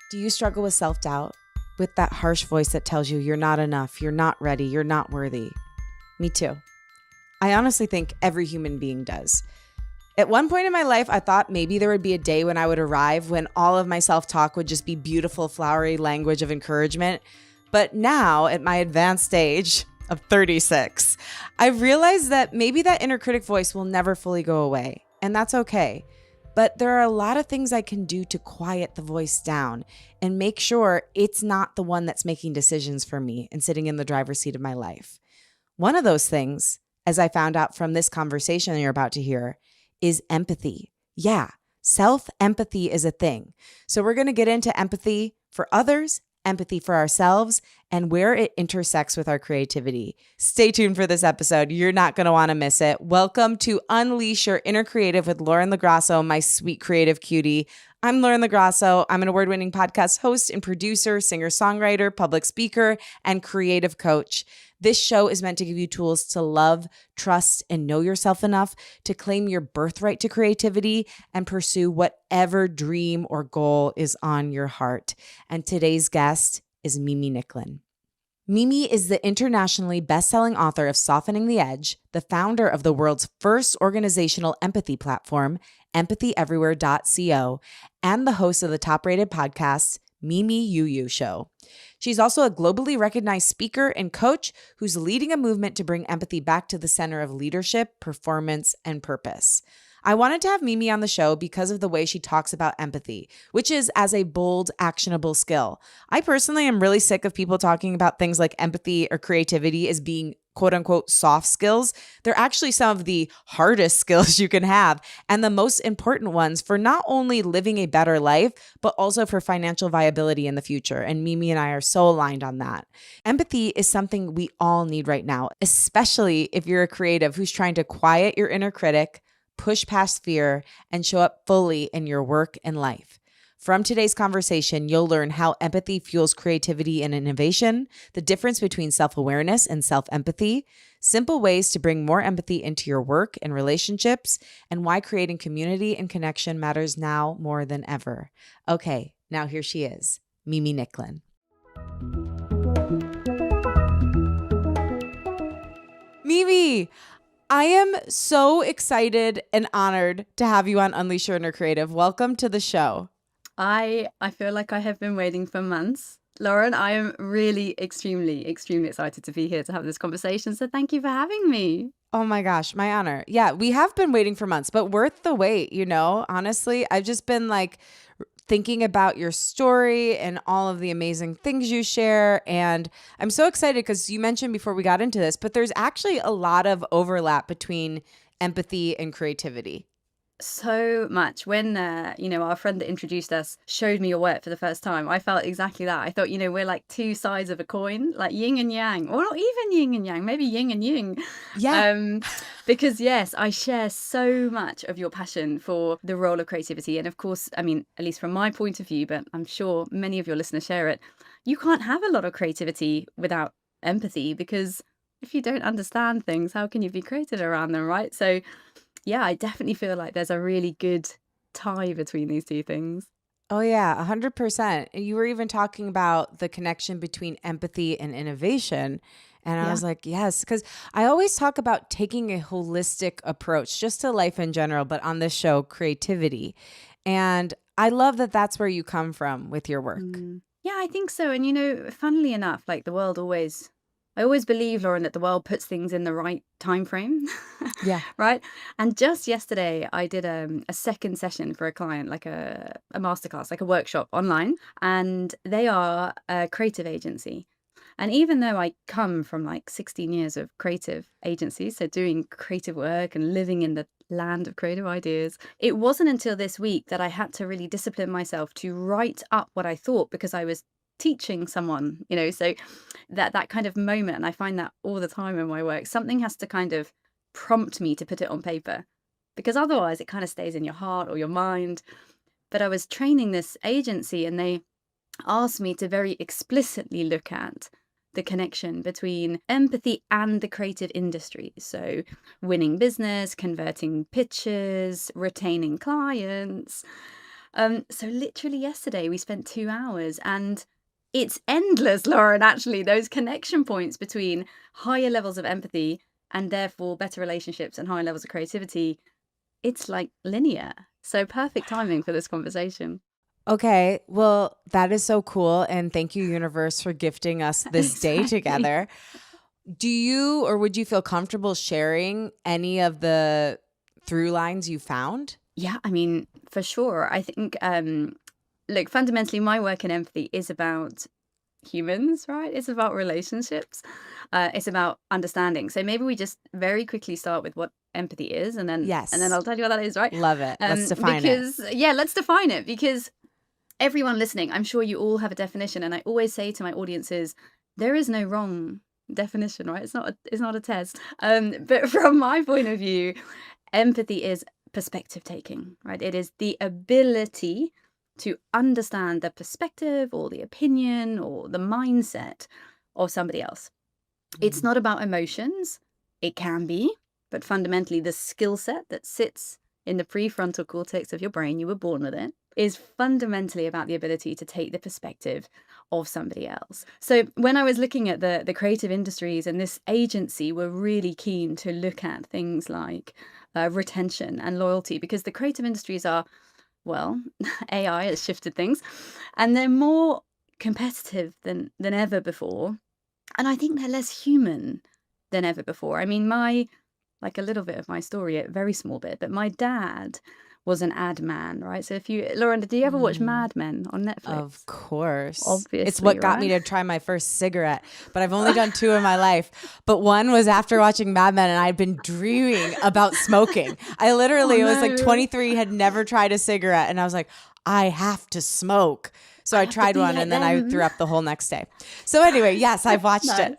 Do you struggle with self-doubt? With that harsh voice that tells you you're not enough, you're not ready, you're not worthy? Me too. I honestly think every human being does. At one point in my life, I thought maybe there would be a day when I would arrive when all of my self-talk would just be beautiful, flowery language of encouragement. But now, at my advanced age of 36, I've realized that maybe that inner critic voice will never fully go away, and that's okay. But there are a lot of things I can do to quiet the voice down and make sure it's not the one that's making decisions for me and sitting in the driver's seat of my life. One of those things, as I found out from this conversation you're about to hear, is empathy. Yeah, self-empathy is a thing. So we're going to get into empathy for others, empathy for ourselves, and where it intersects with our creativity. Stay tuned for this episode. You're not going to want to miss it. Welcome to Unleash Your Inner Creative with Lauren LoGrasso, my sweet creative cutie. I'm Lauren LoGrasso. I'm an award-winning podcast host and producer, singer-songwriter, public speaker, and creative coach. This show is meant to give you tools to love, trust, and know yourself enough to claim your birthright to creativity and pursue whatever dream or goal is on your heart. And today's guest is Mimi Nicklin. Mimi is the internationally best-selling author of Softening the Edge, the founder of the world's first organizational empathy platform, empathyeverywhere.co, and the host of the top-rated podcast, Mimi You Show. She's also a globally recognized speaker and coach who's leading a movement to bring empathy back to the center of leadership, performance, and purpose. I wanted to have Mimi on the show because of the way she talks about empathy, which is as a bold, actionable skill. I personally am really sick of people talking about things like empathy or creativity as being quote unquote soft skills. They're actually some of the hardest skills you can have and the most important ones for not only living a better life, but also for financial viability in the future. And Mimi and I are so aligned on that. Empathy is something we all need right now, especially if you're a creative who's trying to quiet your inner critic, push past fear, and show up fully in your work and life. From today's conversation, you'll learn how empathy fuels creativity and innovation, the difference between self-awareness and self-empathy, simple ways to bring more empathy into your work and relationships, and why creating community and connection matters now more than ever. Okay, now here she is, Mimi Nicklin. Mimi, I am so excited and honored to have you on Unleash Your Inner Creative. Welcome to the show. I feel like I have been waiting for months. Lauren, I am really extremely excited to be here to have this conversation. So thank you for having me. Oh my gosh, my honor. Yeah, we have been waiting for months, but worth the wait, you know? Honestly, I've just been thinking about your story and all of the amazing things you share. And I'm so excited because you mentioned before we got into this, but there's actually a lot of overlap between empathy and creativity. So much. When, our friend that introduced us showed me your work for the first time, I felt exactly that. I thought, we're like two sides of a coin, like yin and yang, or not even yin and yang, maybe yin and yang. Yeah. Because yes, I share so much of your passion for the role of creativity. And of course, I mean, at least from my point of view, but I'm sure many of your listeners share it, you can't have a lot of creativity without empathy, because if you don't understand things, how can you be creative around them, right? So yeah, I definitely feel like there's a really good tie between these two things. Oh yeah, 100%. You were even talking about the connection between empathy and innovation. And I was like, yes, because I always talk about taking a holistic approach just to life in general, but on this show, creativity. And I love that that's where you come from with your work. Yeah, I think so. And funnily enough, like I always believe, Lauren, that the world puts things in the right time frame. Yeah. Right. And just yesterday, I did a second session for a client, like a masterclass, like a workshop online. And they are a creative agency. And even though I come from like 16 years of creative agencies, so doing creative work and living in the land of creative ideas, it wasn't until this week that I had to really discipline myself to write up what I thought, because I was teaching someone, so that kind of moment, and I find that all the time in my work, something has to kind of prompt me to put it on paper, because otherwise it kind of stays in your heart or your mind. But I was training this agency and they asked me to very explicitly look at the connection between empathy and the creative industry. So winning business, converting pitches, retaining clients. So literally yesterday we spent 2 hours, and it's endless, Lauren, actually, those connection points between higher levels of empathy and therefore better relationships and higher levels of creativity. It's like linear. So perfect timing for this conversation. Okay, well, that is so cool. And thank you, universe, for gifting us this day Exactly. together. Do you or would you feel comfortable sharing any of the through lines you found? Yeah, I mean, for sure. I think, look, fundamentally, my work in empathy is about humans, right? It's about relationships. It's about understanding. So maybe we just very quickly start with what empathy is, and then Yes. I'll tell you what that is, right? Love it. Let's define it. Because yeah, let's define it. Because everyone listening, I'm sure you all have a definition, and I always say to my audiences, there is no wrong definition, right? It's not a test. But from my point of view, empathy is perspective taking, right? It is the ability to understand the perspective or the opinion or the mindset of somebody else. It's not about emotions. It can be, but fundamentally, the skill set that sits in the prefrontal cortex of your brain, you were born with it, is fundamentally about the ability to take the perspective of somebody else. So when I was looking at the creative industries, and this agency were really keen to look at things like retention and loyalty, because the creative industries are, well, AI has shifted things, and they're more competitive than ever before. And I think they're less human than ever before. I mean, like a little bit of my story, a very small bit, but my dad was an ad man, right? So Lauren, do you ever watch Mad Men on Netflix? Of course. Obviously, It's what got me right? to try my first cigarette, but I've only done 2 in my life. But one was after watching Mad Men, and I'd been dreaming about smoking. I literally, Oh, it was like no. 23, had never tried a cigarette, and I was like, I have to smoke. So I I have to tried be one, like and then I them. threw up the whole next day. So anyway, yes, I've watched Nice. it.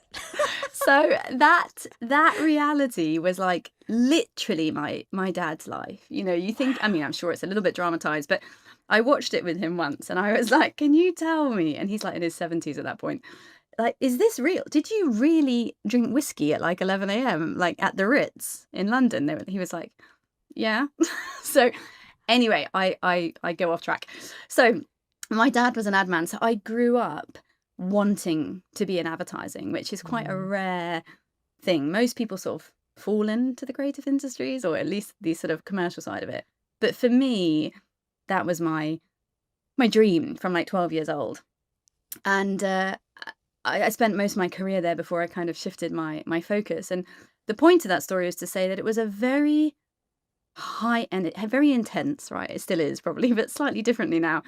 So that reality was like literally my dad's life. You know, you think, I mean, I'm sure it's a little bit dramatized, but I watched it with him once, and I was like, can you tell me? And he's like in his 70s at that point. Like, is this real? Did you really drink whiskey at like 11 a.m. like at the Ritz in London? He was like, yeah. So anyway, I go off track. So my dad was an ad man, so I grew up wanting to be in advertising, which is quite a rare thing. Most people sort of fall into the creative industries, or at least the sort of commercial side of it. But for me, that was my dream from like 12 years old. And I spent most of my career there before I kind of shifted my focus. And the point of that story is to say that it was a very high and very intense, right? It still is probably, but slightly differently now.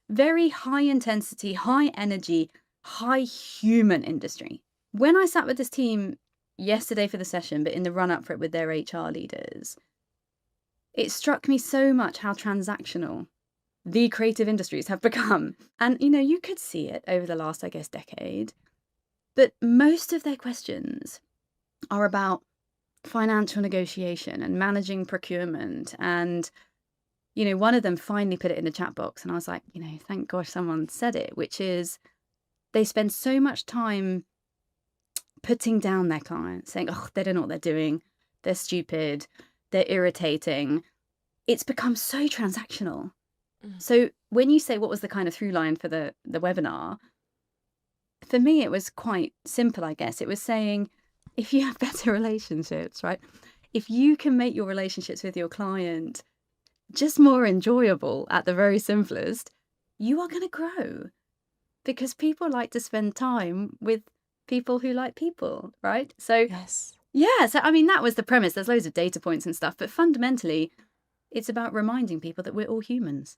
Very high intensity, high energy, high human industry. When I sat with this team yesterday for the session, but in the run up for it with their HR leaders, it struck me so much how transactional the creative industries have become. And, you know, you could see it over the last, I guess, decade. But most of their questions are about financial negotiation and managing procurement. And, you know, one of them finally put it in the chat box, and I was like, you know, thank gosh someone said it, which is they spend so much time putting down their clients, saying, oh, they don't know what they're doing, they're stupid, they're irritating. It's become so transactional. So when you say what was the kind of through line for the webinar, for me it was quite simple, I guess. It was saying, if you have better relationships, right? If you can make your relationships with your client just more enjoyable at the very simplest, you are going to grow, because people like to spend time with people who like people, right? So Yes. yeah, so I mean, that was the premise. There's loads of data points and stuff, but fundamentally it's about reminding people that we're all humans.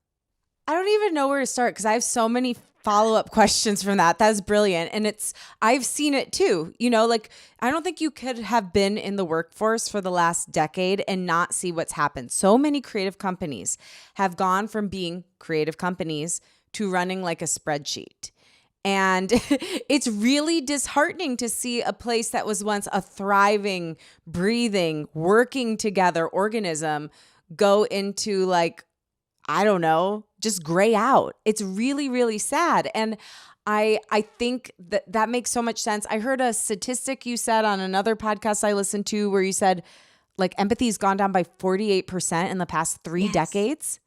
I don't even know where to start because I have so many follow-up questions from that. That's brilliant. And I've seen it too. You know, like, I don't think you could have been in the workforce for the last decade and not see what's happened. So many creative companies have gone from being creative companies to running like a spreadsheet. And it's really disheartening to see a place that was once a thriving, breathing, working together organism go into like, I don't know, just gray out. It's really, really sad. And I think that makes so much sense. I heard a statistic you said on another podcast I listened to where you said like empathy's gone down by 48% in the past 3 decades.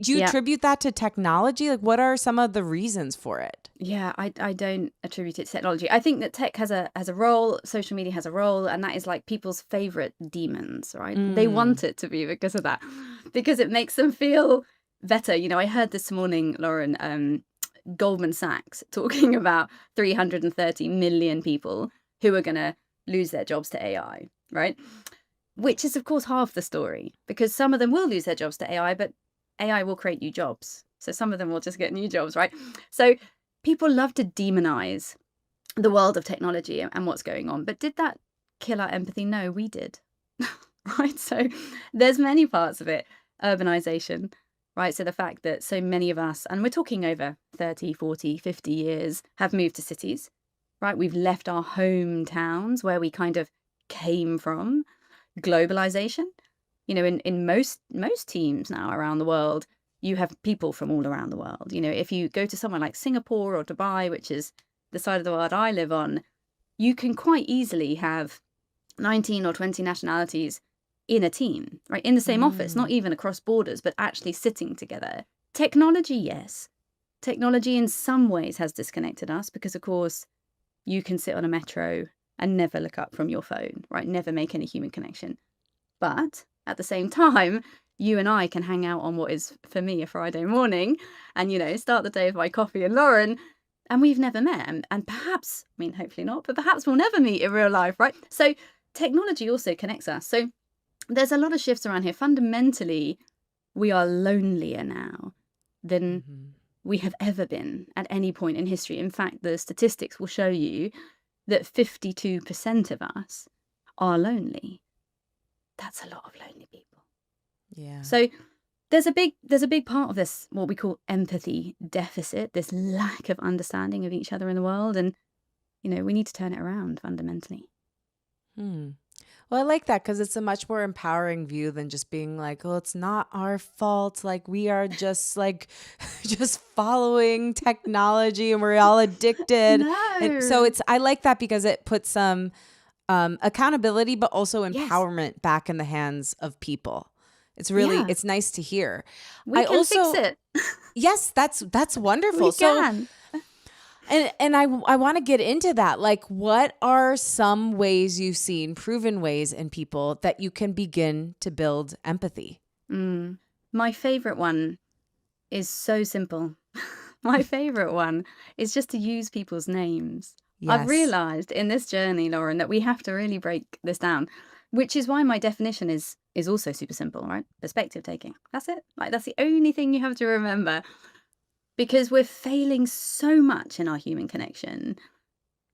Do you Yeah. attribute that to technology? Like, what are some of the reasons for it? Yeah, I don't attribute it to technology. I think that tech has a role, social media has a role, and that is like people's favorite demons, right? They want it to be because of that, because it makes them feel better. You know, I heard this morning, Lauren, Goldman Sachs talking about 330 million people who are going to lose their jobs to AI, right? Which is, of course, half the story, because some of them will lose their jobs to AI, but AI will create new jobs. So some of them will just get new jobs, right? So people love to demonize the world of technology and what's going on. But did that kill our empathy? No, we did. Right? So there's many parts of it. Urbanization, right? So the fact that so many of us, and we're talking over 30, 40, 50 years, have moved to cities, right? We've left our hometowns where we kind of came from. Globalization, you know, in most teams now around the world, you have people from all around the world. You know, if you go to somewhere like Singapore or Dubai, which is the side of the world I live on, you can quite easily have 19 or 20 nationalities in a team, right? In the same office, not even across borders, but actually sitting together. Technology, yes. Technology in some ways has disconnected us because, of course, you can sit on a metro and never look up from your phone, right? Never make any human connection. But at the same time, you and I can hang out on what is, for me, a Friday morning and, you know, start the day with my coffee and Lauren, and we've never met. And perhaps, I mean, hopefully not, but perhaps we'll never meet in real life, right? So technology also connects us. So there's a lot of shifts around here. Fundamentally, we are lonelier now than we have ever been at any point in history. In fact, the statistics will show you that 52% of us are lonely. That's a lot of lonely people. Yeah. So there's a big part of this, what we call empathy deficit, this lack of understanding of each other in the world. And, you know, we need to turn it around fundamentally. Well, I like that because it's a much more empowering view than just being like, oh, it's not our fault. Like we are just like, just following technology and we're all addicted. And so I like that because it puts some accountability, but also empowerment back in the hands of people. It's really, it's nice to hear. We can fix it. Yes, that's wonderful. We can. And I want to get into that. Like, what are some ways you've seen, proven ways in people that you can begin to build empathy? My favorite one is so simple. My favorite one is just to use people's names. Yes. I've realized in this journey, Lauren, that we have to really break this down, which is why my definition is also super simple, right? Perspective taking. That's it. Like, that's the only thing you have to remember. Because we're failing so much in our human connection,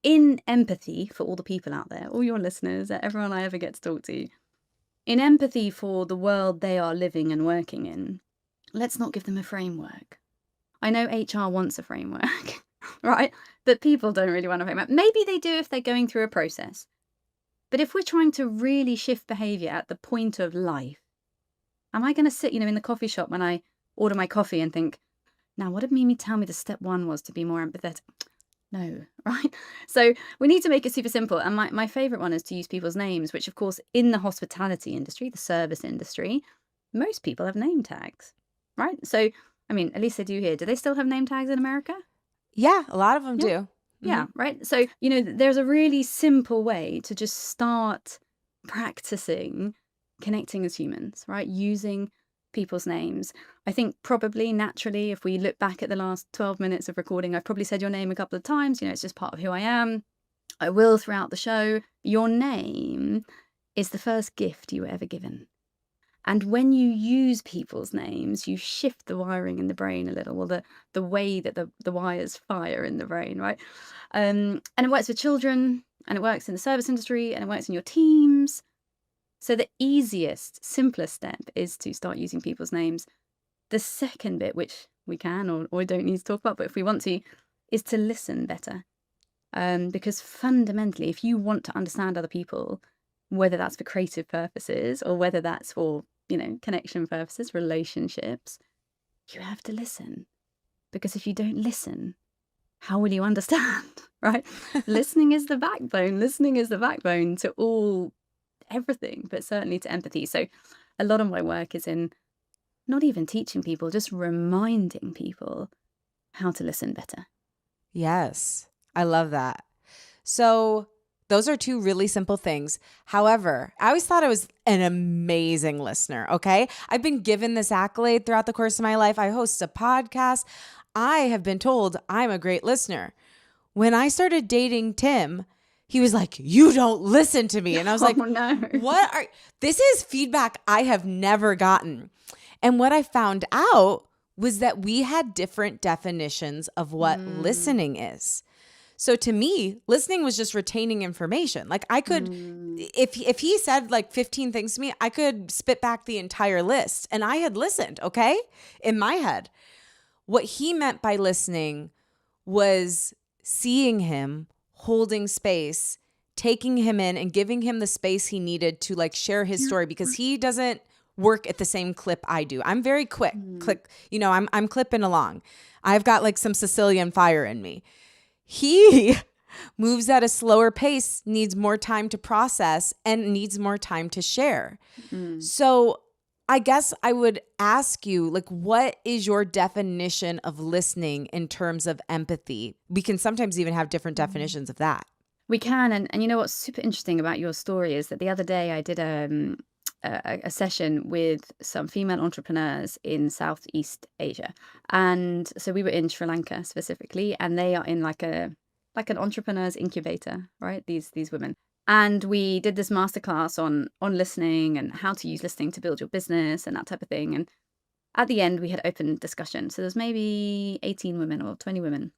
in empathy for all the people out there, all your listeners, everyone I ever get to talk to, in empathy for the world they are living and working in. Let's not give them a framework. I know HR wants a framework, right? But people don't really want a framework. Maybe they do if they're going through a process. But if we're trying to really shift behavior at the point of life, am I going to sit, in the coffee shop when I order my coffee and think, now, what did Mimi tell me the step one was to be more empathetic? No, right? So we need to make it super simple. And my favorite one is to use people's names, which, of course, in the hospitality industry, the service industry, most people have name tags, right? So, I mean, at least they do here. Do they still have name tags in America? Yeah, a lot of them do. Yeah, right? So, there's a really simple way to just start practicing connecting as humans, right? Using people's names. I think probably naturally, if we look back at the last 12 minutes of recording, I've probably said your name a couple of times. It's just part of who I am. I will throughout the show. Your name is the first gift you were ever given. And when you use people's names, you shift the wiring in the brain a little, or the way that the wires fire in the brain, right? And it works with children, and it works in the service industry, and it works in your teams. So the easiest, simplest step is to start using people's names. The second bit, which we can or don't need to talk about, but if we want to, is to listen better. Because fundamentally, if you want to understand other people, whether that's for creative purposes or whether that's for, connection purposes, relationships, you have to listen. Because if you don't listen, how will you understand, right? Listening is the backbone. Listening is the backbone to everything, but certainly to empathy. So a lot of my work is in not even teaching people, just reminding people how to listen better. Yes, I love that. So those are two really simple things. However, I always thought I was an amazing listener, okay? I've been given this accolade throughout the course of my life. I host a podcast. I have been told I'm a great listener. When I started dating Tim, he was like, "You don't listen to me." And I was like, Oh no. this is feedback I have never gotten. And what I found out was that we had different definitions of what listening is. So to me, listening was just retaining information. Like I could, if he said like 15 things to me, I could spit back the entire list and I had listened, okay? In my head. What he meant by listening was seeing him, holding space, taking him in and giving him the space he needed to like share his story, because he doesn't work at the same clip I do. I'm very quick, I'm clipping along. I've got like some Sicilian fire in me. He moves at a slower pace, needs more time to process and needs more time to share. So I guess I would ask you, like, what is your definition of listening in terms of empathy? We can sometimes even have different definitions of that. We can. And you know what's super interesting about your story is that the other day I did a session with some female entrepreneurs in Southeast Asia. And so we were in Sri Lanka specifically, and they are in like an entrepreneur's incubator, right? These women. And we did this masterclass on listening and how to use listening to build your business and that type of thing. And at the end, we had open discussion. So there's maybe 18 women or 20 women.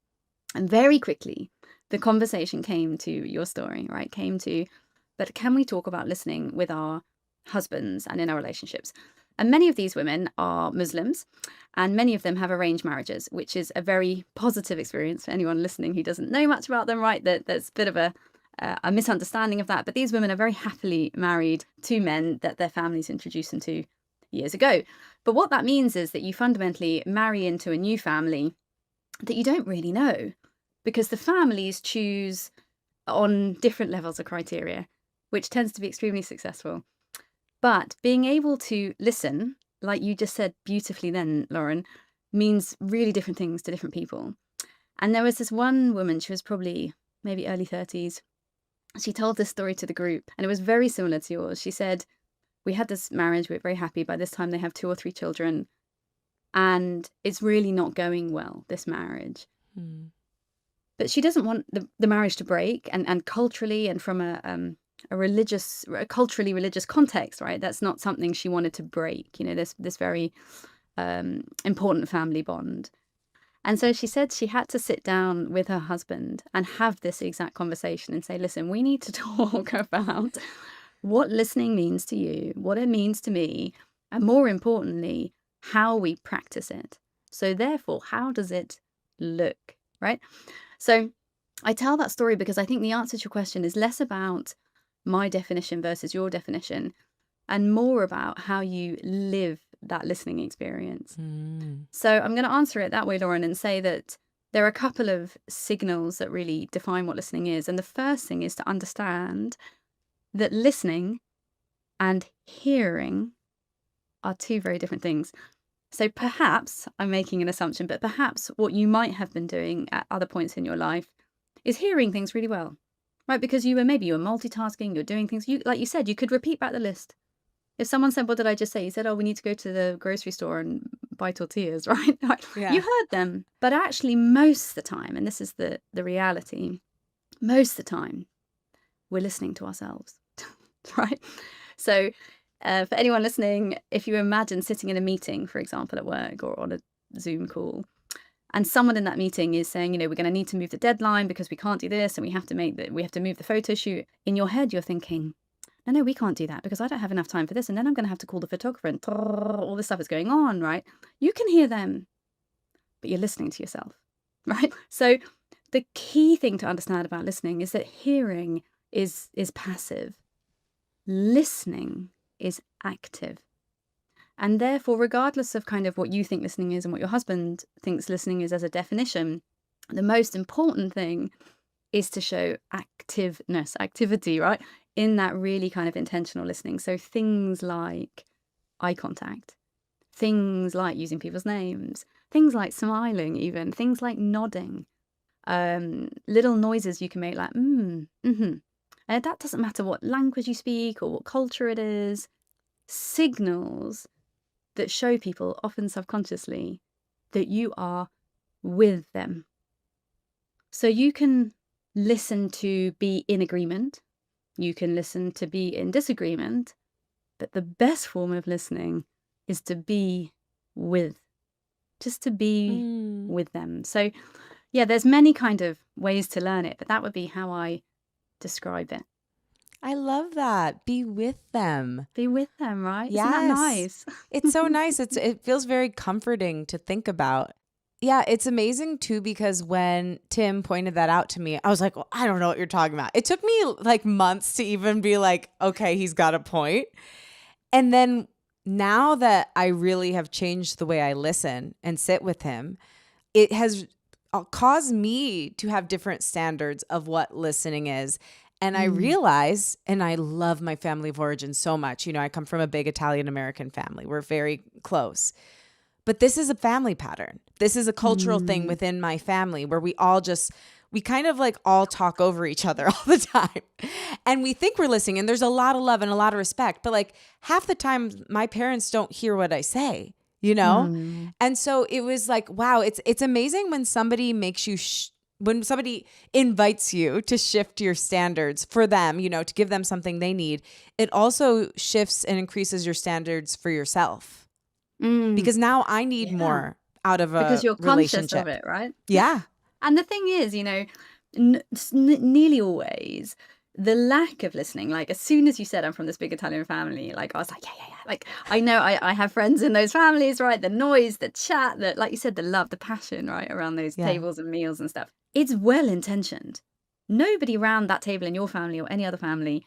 And very quickly, the conversation came to your story, right? But can we talk about listening with our husbands and in our relationships? And many of these women are Muslims, and many of them have arranged marriages, which is a very positive experience for anyone listening who doesn't know much about them, right? There's a bit of a misunderstanding of that. But these women are very happily married to men that their families introduced them to years ago. But what that means is that you fundamentally marry into a new family that you don't really know, because the families choose on different levels of criteria, which tends to be extremely successful. But being able to listen, like you just said beautifully then, Lauren, means really different things to different people. And there was this one woman, she was probably maybe early 30s. She told this story to the group, and it was very similar to yours. She said, we had this marriage, we were very happy. By this time, they have 2 or 3 children. And it's really not going well, this marriage. But she doesn't want the marriage to break. And culturally and from a culturally religious context, right? That's not something she wanted to break, this very important family bond. And so she said she had to sit down with her husband and have this exact conversation and say, listen, we need to talk about what listening means to you, what it means to me, and more importantly, how we practice it. So therefore, how does it look, right? So I tell that story because I think the answer to your question is less about my definition versus your definition and more about how you live that listening experience. So I'm going to answer it that way, Lauren, and say that there are a couple of signals that really define what listening is. And the first thing is to understand that listening and hearing are 2 very different things. So perhaps I'm making an assumption, but perhaps what you might have been doing at other points in your life is hearing things really well, right? Because you were multitasking, you're doing things. Like you said, you could repeat back the list. If someone said, what did I just say? You said, oh, we need to go to the grocery store and buy tortillas, right? Yeah. You heard them. But actually, most of the time, and this is the reality, most of the time, we're listening to ourselves, right? So for anyone listening, if you imagine sitting in a meeting, for example, at work or on a Zoom call, and someone in that meeting is saying, we're going to need to move the deadline because we can't do this, and we have to move the photo shoot. In your head, you're thinking, no, we can't do that because I don't have enough time for this. And then I'm going to have to call the photographer and all this stuff is going on, right? You can hear them, but you're listening to yourself, right? So the key thing to understand about listening is that hearing is passive. Listening is active. And therefore, regardless of kind of what you think listening is and what your husband thinks listening is as a definition, the most important thing is to show activity, right? In that really kind of intentional listening. So things like eye contact, things like using people's names, things like smiling even, things like nodding, little noises you can make like, mm-hmm. That doesn't matter what language you speak or what culture it is. Signals that show people, often subconsciously, that you are with them. So you can listen to be in agreement. You can listen to be in disagreement. But the best form of listening is to be with, just to be with them. So yeah, there's many kind of ways to learn it, but that would be how I describe it. I love that. Be with them. Be with them, right? Yes. Isn't that nice? It's so nice. It feels very comforting to think about. Yeah, it's amazing too, because when Tim pointed that out to me, I was like, well, I don't know what you're talking about. It took me like months to even be like, okay, he's got a point. And then now that I really have changed the way I listen and sit with him, it has caused me to have different standards of what listening is. And I realize, and I love my family of origin so much. You know, I come from a big Italian-American family. We're very close. But this is a family pattern. This is a cultural thing within my family where we kind of like all talk over each other all the time. And we think we're listening, and there's a lot of love and a lot of respect. But like half the time, my parents don't hear what I say, you know? And so it was like, wow, it's amazing when somebody makes you, when somebody invites you to shift your standards for them, you know, to give them something they need. It also shifts and increases your standards for yourself. Because now I need more out of a because you're conscious relationship. of it, right? Yeah. And the thing is, you know, nearly always the lack of listening, like as soon as you said I'm from this big Italian family, like I was like, yeah. Like I know I have friends in those families, right? The noise, the chat, the, like you said, the love, the passion, right? Around those tables and meals and stuff. It's well intentioned. Nobody around that table in your family or any other family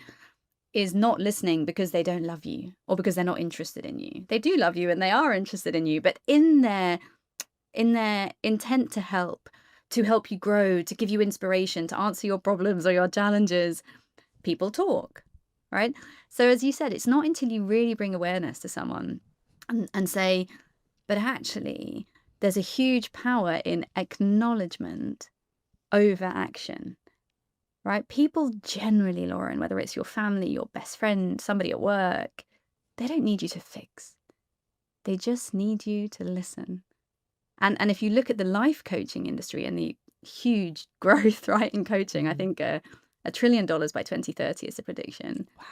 is not listening because they don't love you or because they're not interested in you. They do love you and they are interested in you, but in their intent to help you grow, to give you inspiration, to answer your problems or your challenges, people talk, right? So as you said, it's not until you really bring awareness to someone and say, but actually there's a huge power in acknowledgement over action. Right? People generally, Lauren, whether it's your family, your best friend, somebody at work, they don't need you to fix. They just need you to listen. And if you look at the life coaching industry and the huge growth, right, in coaching, I think $1 trillion by 2030 is the prediction. Wow.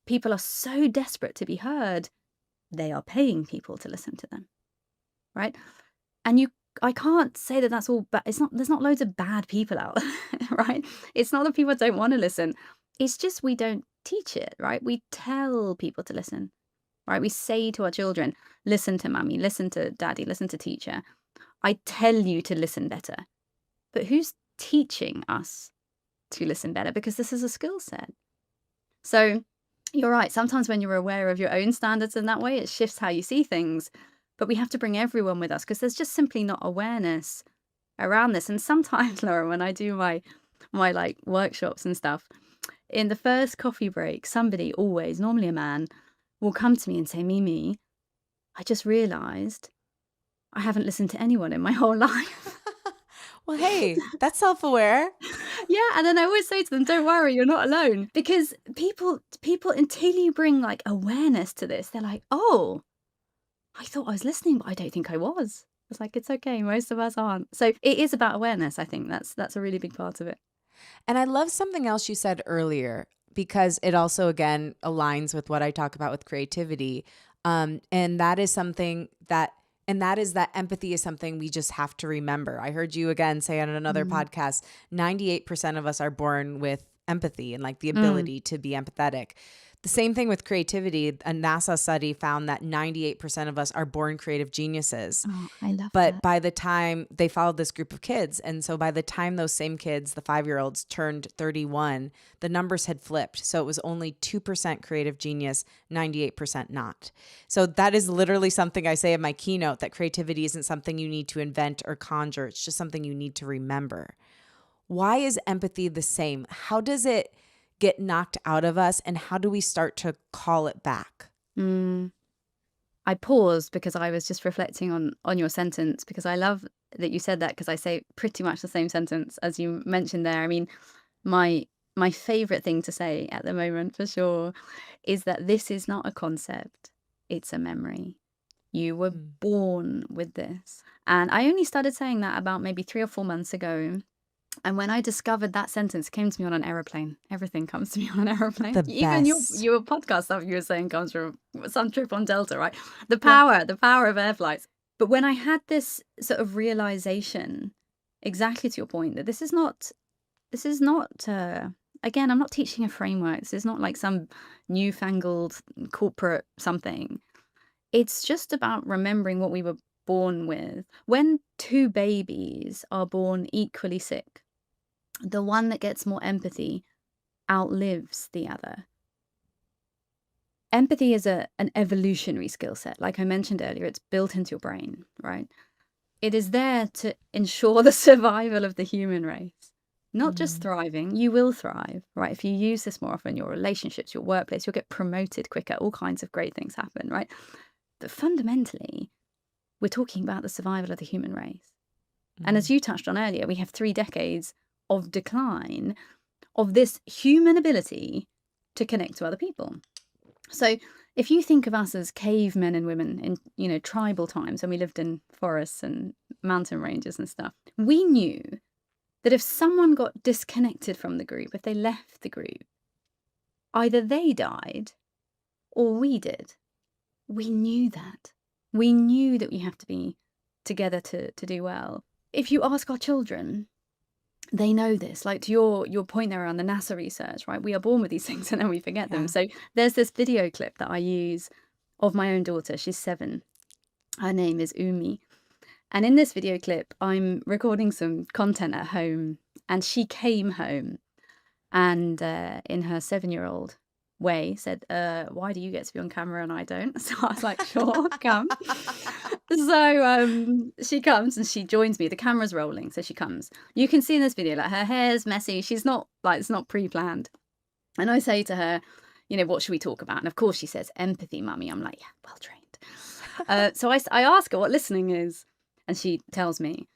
People are so desperate to be heard, they are paying people to listen to them, right? And I can't say that that's all bad. There's not loads of bad people out, right? It's not that people don't want to listen. It's just we don't teach it, right? We tell people to listen, right? We say to our children, listen to mommy, listen to daddy, listen to teacher. I tell you to listen better. But who's teaching us to listen better? Because this is a skill set. So you're right. Sometimes when you're aware of your own standards in that way, it shifts how you see things. But we have to bring everyone with us because there's just simply not awareness around this. And sometimes, Laura, when I do my like workshops and stuff, in the first coffee break, somebody always, normally a man, will come to me and say, Mimi, I just realized I haven't listened to anyone in my whole life. Well, hey, that's self-aware. Yeah, and then I always say to them, don't worry, you're not alone. Because people, until you bring like awareness to this, they're like, oh, I thought I was listening, but I don't think I was. It's like, it's okay. Most of us aren't. So it is about awareness. I think that's a really big part of it. And I love something else you said earlier, because it also, again, aligns with what I talk about with creativity. And that is that empathy is something we just have to remember. I heard you again say on another podcast, 98% of us are born with empathy and like the ability to be empathetic. The same thing with creativity. A NASA study found that 98% of us are born creative geniuses. Oh, I love But that. by the time they followed this group of kids, and so by the time those same kids, the 5-year-olds, turned 31, the numbers had flipped. So it was only 2% creative genius, 98% not. So that is literally something I say in my keynote, that creativity isn't something you need to invent or conjure. It's just something you need to remember. Why is empathy the same? How does it get knocked out of us, and how do we start to call it back? I paused because I was just reflecting on your sentence, because I love that you said that, because I say pretty much the same sentence as you mentioned there. I mean, my favorite thing to say at the moment, for sure, is that this is not a concept, it's a memory. You were born with this. And I only started saying that about maybe 3 or 4 months ago. And when I discovered that sentence, it came to me on an aeroplane. Everything comes to me on an aeroplane. The Even best. your podcast stuff you were saying comes from some trip on Delta, right? The Yeah. power of air flights. But when I had this sort of realization, exactly to your point, that this is not, again, I'm not teaching a framework. This is not like some newfangled corporate something. It's just about remembering what we were born with. When 2 babies are born equally sick, the one that gets more empathy outlives the other. Empathy is an evolutionary skill set. Like I mentioned earlier, it's built into your brain, right? It is there to ensure the survival of the human race, not just thriving. You will thrive, right? If you use this more often, your relationships, your workplace, you'll get promoted quicker. All kinds of great things happen, right? But fundamentally, we're talking about the survival of the human race. And as you touched on earlier, we have 3 decades of decline of this human ability to connect to other people. So if you think of us as cavemen and women in, tribal times, when we lived in forests and mountain ranges and stuff, we knew that if someone got disconnected from the group, if they left the group, either they died or we did. We knew that. We knew that we have to be together to do well. If you ask our children, they know this. Like to your point there around the NASA research, right? We are born with these things and then we forget them. So there's this video clip that I use of my own daughter. She's 7. Her name is Umi. And in this video clip, I'm recording some content at home, and she came home and in her 7-year-old way said, why do you get to be on camera and I don't? So I was like, sure, come. So she comes and she joins me. The camera's rolling, so she comes. You can see in this video, like, her hair's messy. She's not, like, it's not pre-planned. And I say to her, what should we talk about? And of course she says, empathy, mummy. I'm like, yeah, well trained. So I ask her what listening is, and she tells me.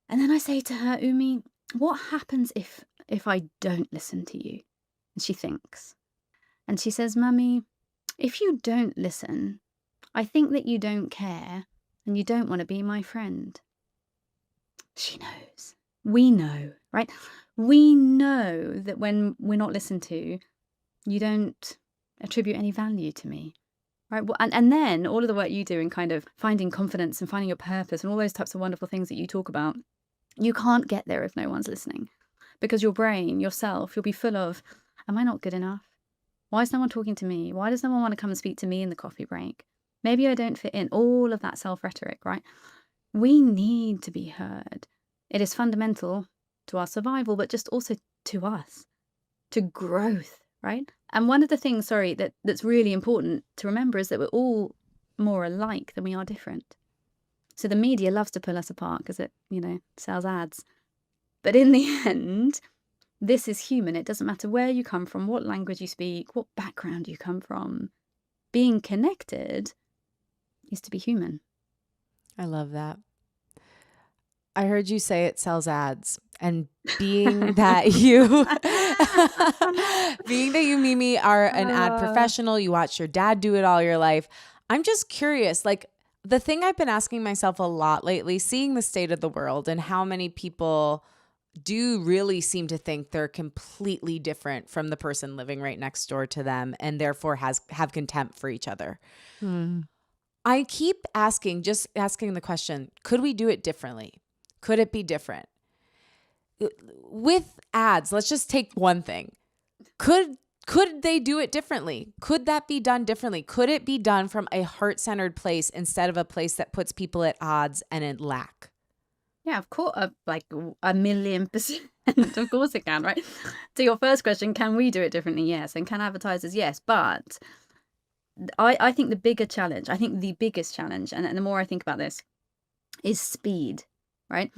And then I say to her, Umi, what happens if I don't listen to you? And she thinks. And she says, Mummy, if you don't listen, I think that you don't care and you don't want to be my friend. She knows. We know, right? We know that when we're not listened to, you don't attribute any value to me, right? And then all of the work you do in kind of finding confidence and finding your purpose and all those types of wonderful things that you talk about, you can't get there if no one's listening, because your brain, yourself, you'll be full of, am I not good enough? Why is no one talking to me? Why does no one want to come and speak to me in the coffee break? Maybe I don't fit in. All of that self-rhetoric, right? We need to be heard. It is fundamental to our survival, but just also to us, to growth, right? And one of the things, that's really important to remember is that we're all more alike than we are different. So the media loves to pull us apart because it, sells ads. But in the end, this is human. It doesn't matter where you come from, what language you speak, what background you come from. Being connected is to be human. I love that. I heard you say it sells ads, and being that you Mimi, are an ad professional, you watch your dad do it all your life. I'm just curious, like, the thing I've been asking myself a lot lately, seeing the state of the world and how many people do really seem to think they're completely different from the person living right next door to them, and therefore have contempt for each other. I keep asking the question, could we do it differently? Could it be different? With ads, let's just take one thing. Could they do it differently? Could that be done differently? Could it be done from a heart-centered place instead of a place that puts people at odds and in lack? Yeah, of course, like 1,000,000%. Of course it can, right? To your first question, can we do it differently? Yes. And can advertisers? Yes. But I think the biggest challenge, and the more I think about this, is speed, right?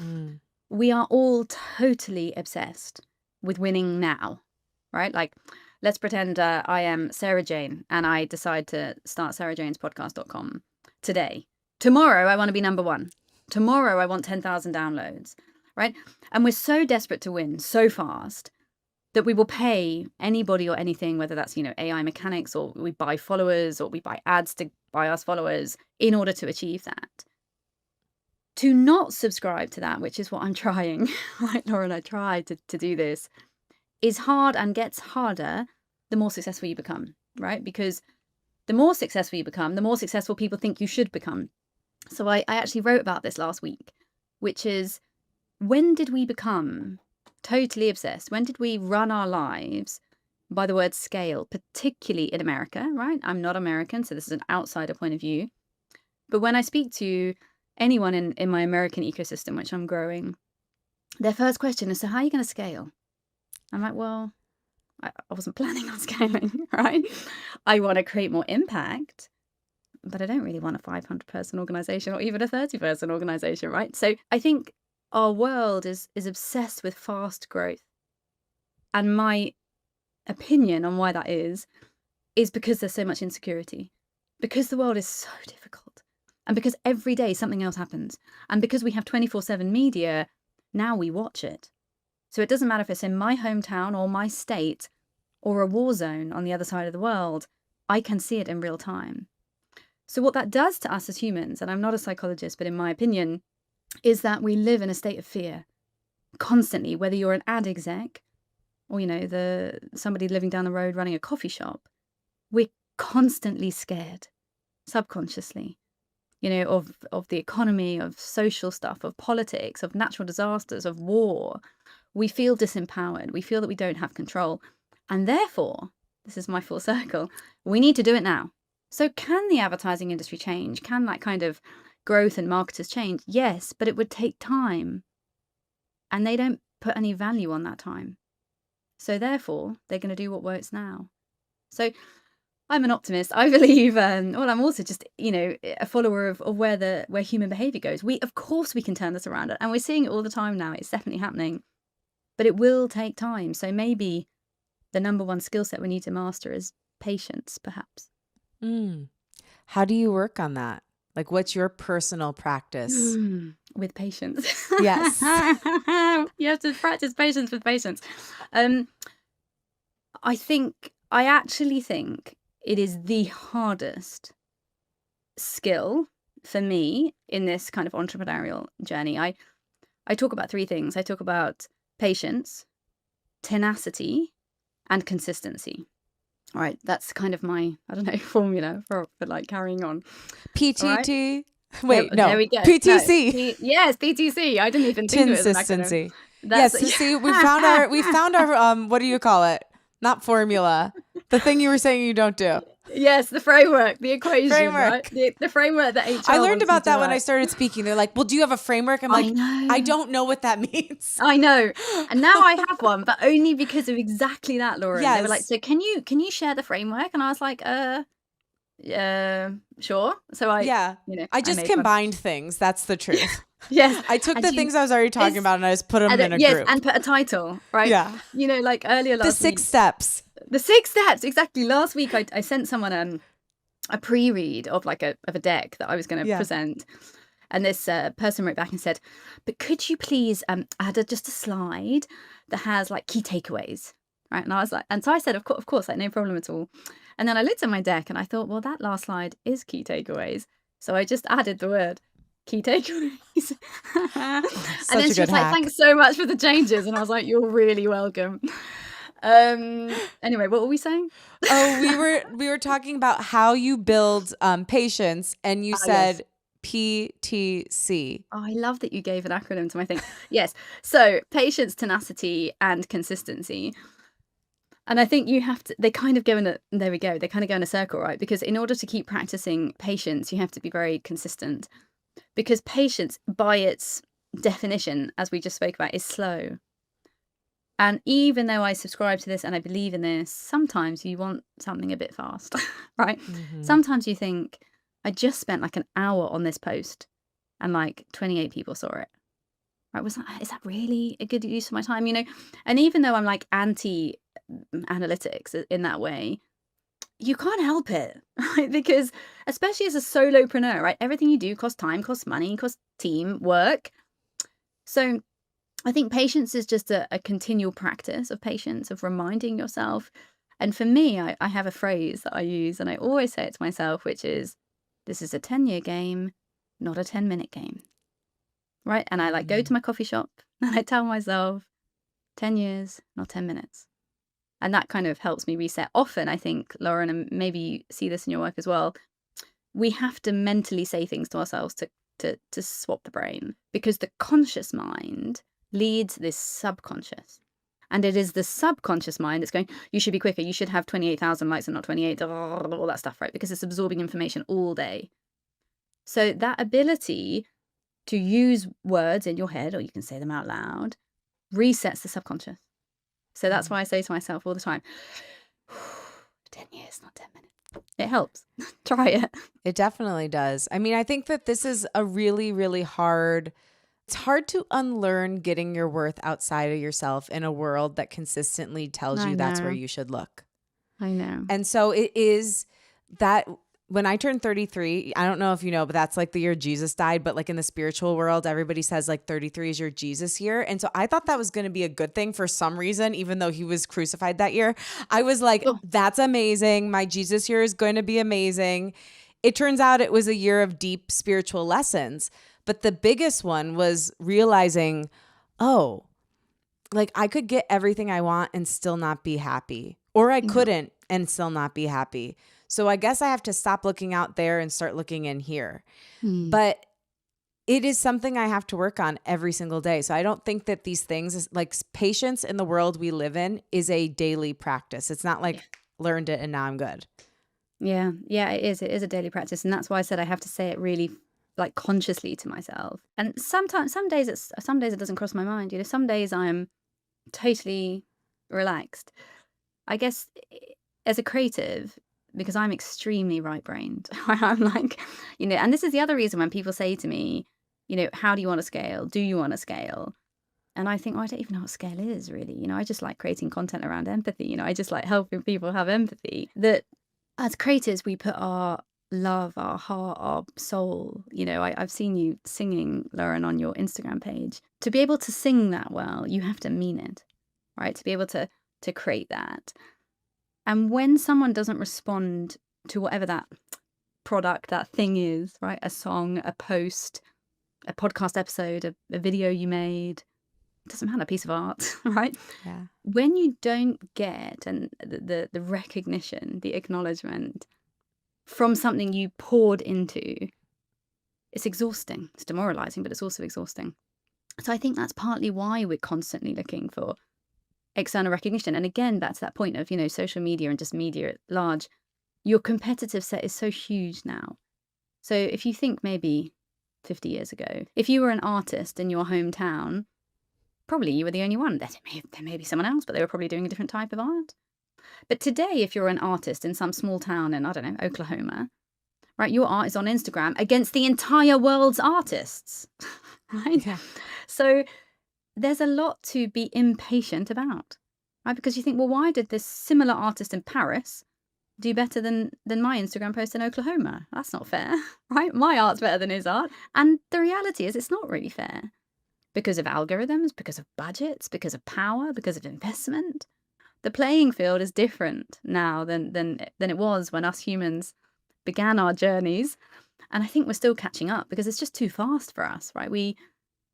We are all totally obsessed with winning now, right? Like let's pretend I am Sarah Jane and I decide to start sarahjanespodcast.com today. Tomorrow, I want to be number one. Tomorrow, I want 10,000 downloads, right? And we're so desperate to win so fast that we will pay anybody or anything, whether that's, AI mechanics, or we buy followers, or we buy ads to buy us followers in order to achieve that. To not subscribe to that, which is what I'm trying, right, Lauren? I tried to do this, is hard and gets harder the more successful you become, right? Because the more successful you become, the more successful people think you should become. So I actually wrote about this last week, which is, when did we become totally obsessed? When did we run our lives by the word scale, particularly in America, right? I'm not American, so this is an outsider point of view. But when I speak to anyone in my American ecosystem, which I'm growing, their first question is, so how are you going to scale? I'm like, well, I wasn't planning on scaling, right? I want to create more impact, but I don't really want a 500-person organization or even a 30-person organization, right? So I think our world is obsessed with fast growth. And my opinion on why that is because there's so much insecurity, because the world is so difficult, and because every day something else happens, and because we have 24/7 media, now we watch it. So it doesn't matter if it's in my hometown or my state or a war zone on the other side of the world, I can see it in real time. So what that does to us as humans, and I'm not a psychologist, but in my opinion, is that we live in a state of fear constantly, whether you're an ad exec or, somebody living down the road running a coffee shop. We're constantly scared, subconsciously, of the economy, of social stuff, of politics, of natural disasters, of war. We feel disempowered. We feel that we don't have control. And therefore, this is my full circle, we need to do it now. So can the advertising industry change? Can that kind of growth and marketers change? Yes, but it would take time. And they don't put any value on that time. So therefore, they're going to do what works now. So I'm an optimist. I believe, I'm also just, a follower of where human behavior goes. Of course we can turn this around, and we're seeing it all the time now. It's definitely happening, but it will take time. So maybe the number one skill set we need to master is patience, perhaps. How do you work on that? Like, what's your personal practice? With patience. Yes. You have to practice patience with patience. I actually think it is the hardest skill for me in this kind of entrepreneurial journey. I talk about three things. I talk about patience, tenacity, and consistency. All right, that's kind of my, formula for like carrying on. PTT. Right? Wait, no. There we go. PTC. Yes, PTC. I didn't even think of it as an acronym. Consistency. Yes. See, we found our what do you call it? Not formula. The thing you were saying you don't do. Yes, the framework, the equation, right? The framework that HR I learned about that when I started speaking. They're like, well, do you have a framework? I'm like, I don't know what that means. I know. And now I have one, but only because of exactly that, Lauren. Yes. They were like, so can you share the framework? And I was like, sure. So I just combined things. That's the truth. Yes. I took the things I was already talking about and I just put them in a group. And put a title, right? Yeah. Like earlier last week. The 6 steps. The 6 steps, exactly. Last week, I sent someone a pre-read of a deck that I was going to present. And this person wrote back and said, but could you please add just a slide that has like key takeaways, right? And I was like, and so I said, of course, like no problem at all. And then I looked at my deck and I thought, well, that last slide is key takeaways. So I just added the word key takeaways. And then she was like, thanks so much for the changes. And I was like, you're really welcome. Anyway, what were we saying? We were talking about how you build patience, and you said PTC. Oh, I love that you gave an acronym to my thing. Yes. So patience, tenacity, and consistency. And I think you have to, they kind of go in there we go. They kind of go in a circle, right? Because in order to keep practicing patience, you have to be very consistent, because patience by its definition, as we just spoke about, is slow. And even though I subscribe to this and I believe in this, sometimes you want something a bit fast, right? Mm-hmm. Sometimes you think, I just spent like an hour on this post and like 28 people saw it. right? Is that really a good use of my time? And even though I'm like anti analytics in that way, you can't help it, right? Because especially as a solopreneur, right? Everything you do costs time, costs money, costs team work. So I think patience is just a continual practice of patience, of reminding yourself. And for me, I have a phrase that I use, and I always say it to myself, which is, this is a 10-year game, not a 10-minute game, right? And I go to my coffee shop and I tell myself, 10 years, not 10 minutes. And that kind of helps me reset. Often, I think, Lauren, and maybe you see this in your work as well, we have to mentally say things to ourselves to swap the brain, because the conscious mind leads this subconscious. And it is the subconscious mind that's going, you should be quicker, you should have 28,000 likes and not 28, all that stuff, right? Because it's absorbing information all day. So that ability to use words in your head, or you can say them out loud, resets the subconscious. So that's why I say to myself all the time, 10 years, not 10 minutes. It helps. Try it. It definitely does. I mean, I think that this is a really, really hard. It's hard to unlearn getting your worth outside of yourself in a world that consistently tells you that's where you should look. I know. And so it is that when I turned 33, I don't know if you know, but that's like the year Jesus died. But like in the spiritual world, everybody says like 33 is your Jesus year. And so I thought that was going to be a good thing for some reason, even though he was crucified that year. I was like, that's amazing. My Jesus year is going to be amazing. It turns out it was a year of deep spiritual lessons. But the biggest one was realizing, oh, like I could get everything I want and still not be happy, or I couldn't and still not be happy. So I guess I have to stop looking out there and start looking in here. But it is something I have to work on every single day. So I don't think that these things, like patience in the world we live in, is a daily practice. It's not like learned it and now I'm good. Yeah, it is. It is a daily practice. And that's why I said I have to say it really like consciously to myself. And sometimes, some days it doesn't cross my mind. Some days I'm totally relaxed. I guess as a creative, because I'm extremely right-brained, I'm like, and this is the other reason when people say to me, how do you want to scale? Do you want to scale? And I think, I don't even know what scale is really. I just like creating content around empathy. I just like helping people have empathy. That as creators, we put our love, our heart, our soul. I've seen you singing, Lauren, on your Instagram page. To be able to sing that well, you have to mean it, right? To be able to create that. And when someone doesn't respond to whatever that product, that thing is, right? A song, a post, a podcast episode, a video you made, it doesn't matter, a piece of art, right? Yeah. When you don't get the recognition, the acknowledgement from something you poured into, it's exhausting. It's demoralizing, but it's also exhausting. So I think that's partly why we're constantly looking for external recognition. And again, back to that point of, social media and just media at large, your competitive set is so huge now. So if you think maybe 50 years ago, if you were an artist in your hometown, probably you were the only one. There may be someone else, but they were probably doing a different type of art. But today, if you're an artist in some small town in, I don't know, Oklahoma, right, your art is on Instagram against the entire world's artists, right? Yeah. So there's a lot to be impatient about, right? Because you think, well, why did this similar artist in Paris do better than my Instagram post in Oklahoma? That's not fair, right? My art's better than his art. And the reality is it's not really fair because of algorithms, because of budgets, because of power, because of investment. The playing field is different now than it was when us humans began our journeys. And I think we're still catching up because it's just too fast for us, right?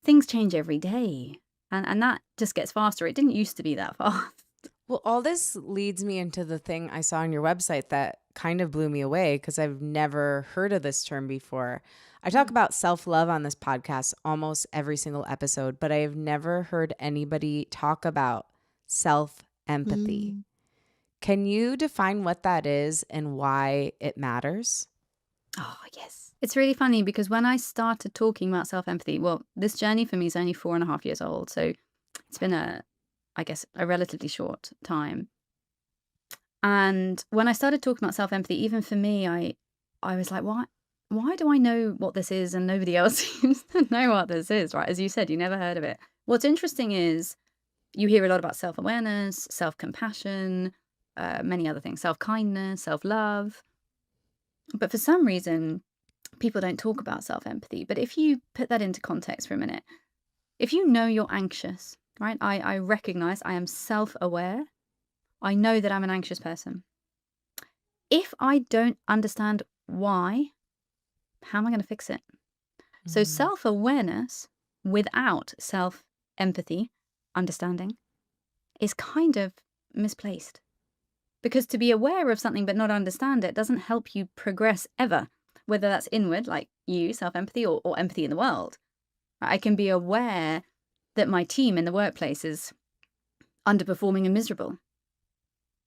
Things change every day. And that just gets faster. It didn't used to be that fast. Well, all this leads me into the thing I saw on your website that kind of blew me away because I've never heard of this term before. I talk about self-love on this podcast almost every single episode, but I have never heard anybody talk about self-empathy. Can you define what that is and why it matters? Oh, yes. It's really funny because when I started talking about self-empathy, well, this journey for me is only 4.5 years old. So it's been a relatively short time. And when I started talking about self-empathy, even for me, I was like, why? why do I know what this is and nobody else seems to know what this is, right? As you said, you never heard of it. What's interesting is you hear a lot about self-awareness, self-compassion, many other things, self-kindness, self-love. But for some reason, people don't talk about self-empathy. But if you put that into context for a minute, if you know you're anxious, right? I recognize I am self-aware. I know that I'm an anxious person. If I don't understand why, how am I going to fix it? So self-awareness without self-empathy, understanding, is kind of misplaced. Because to be aware of something but not understand it doesn't help you progress ever, whether that's inward, like you, self-empathy, or empathy in the world. I can be aware that my team in the workplace is underperforming and miserable.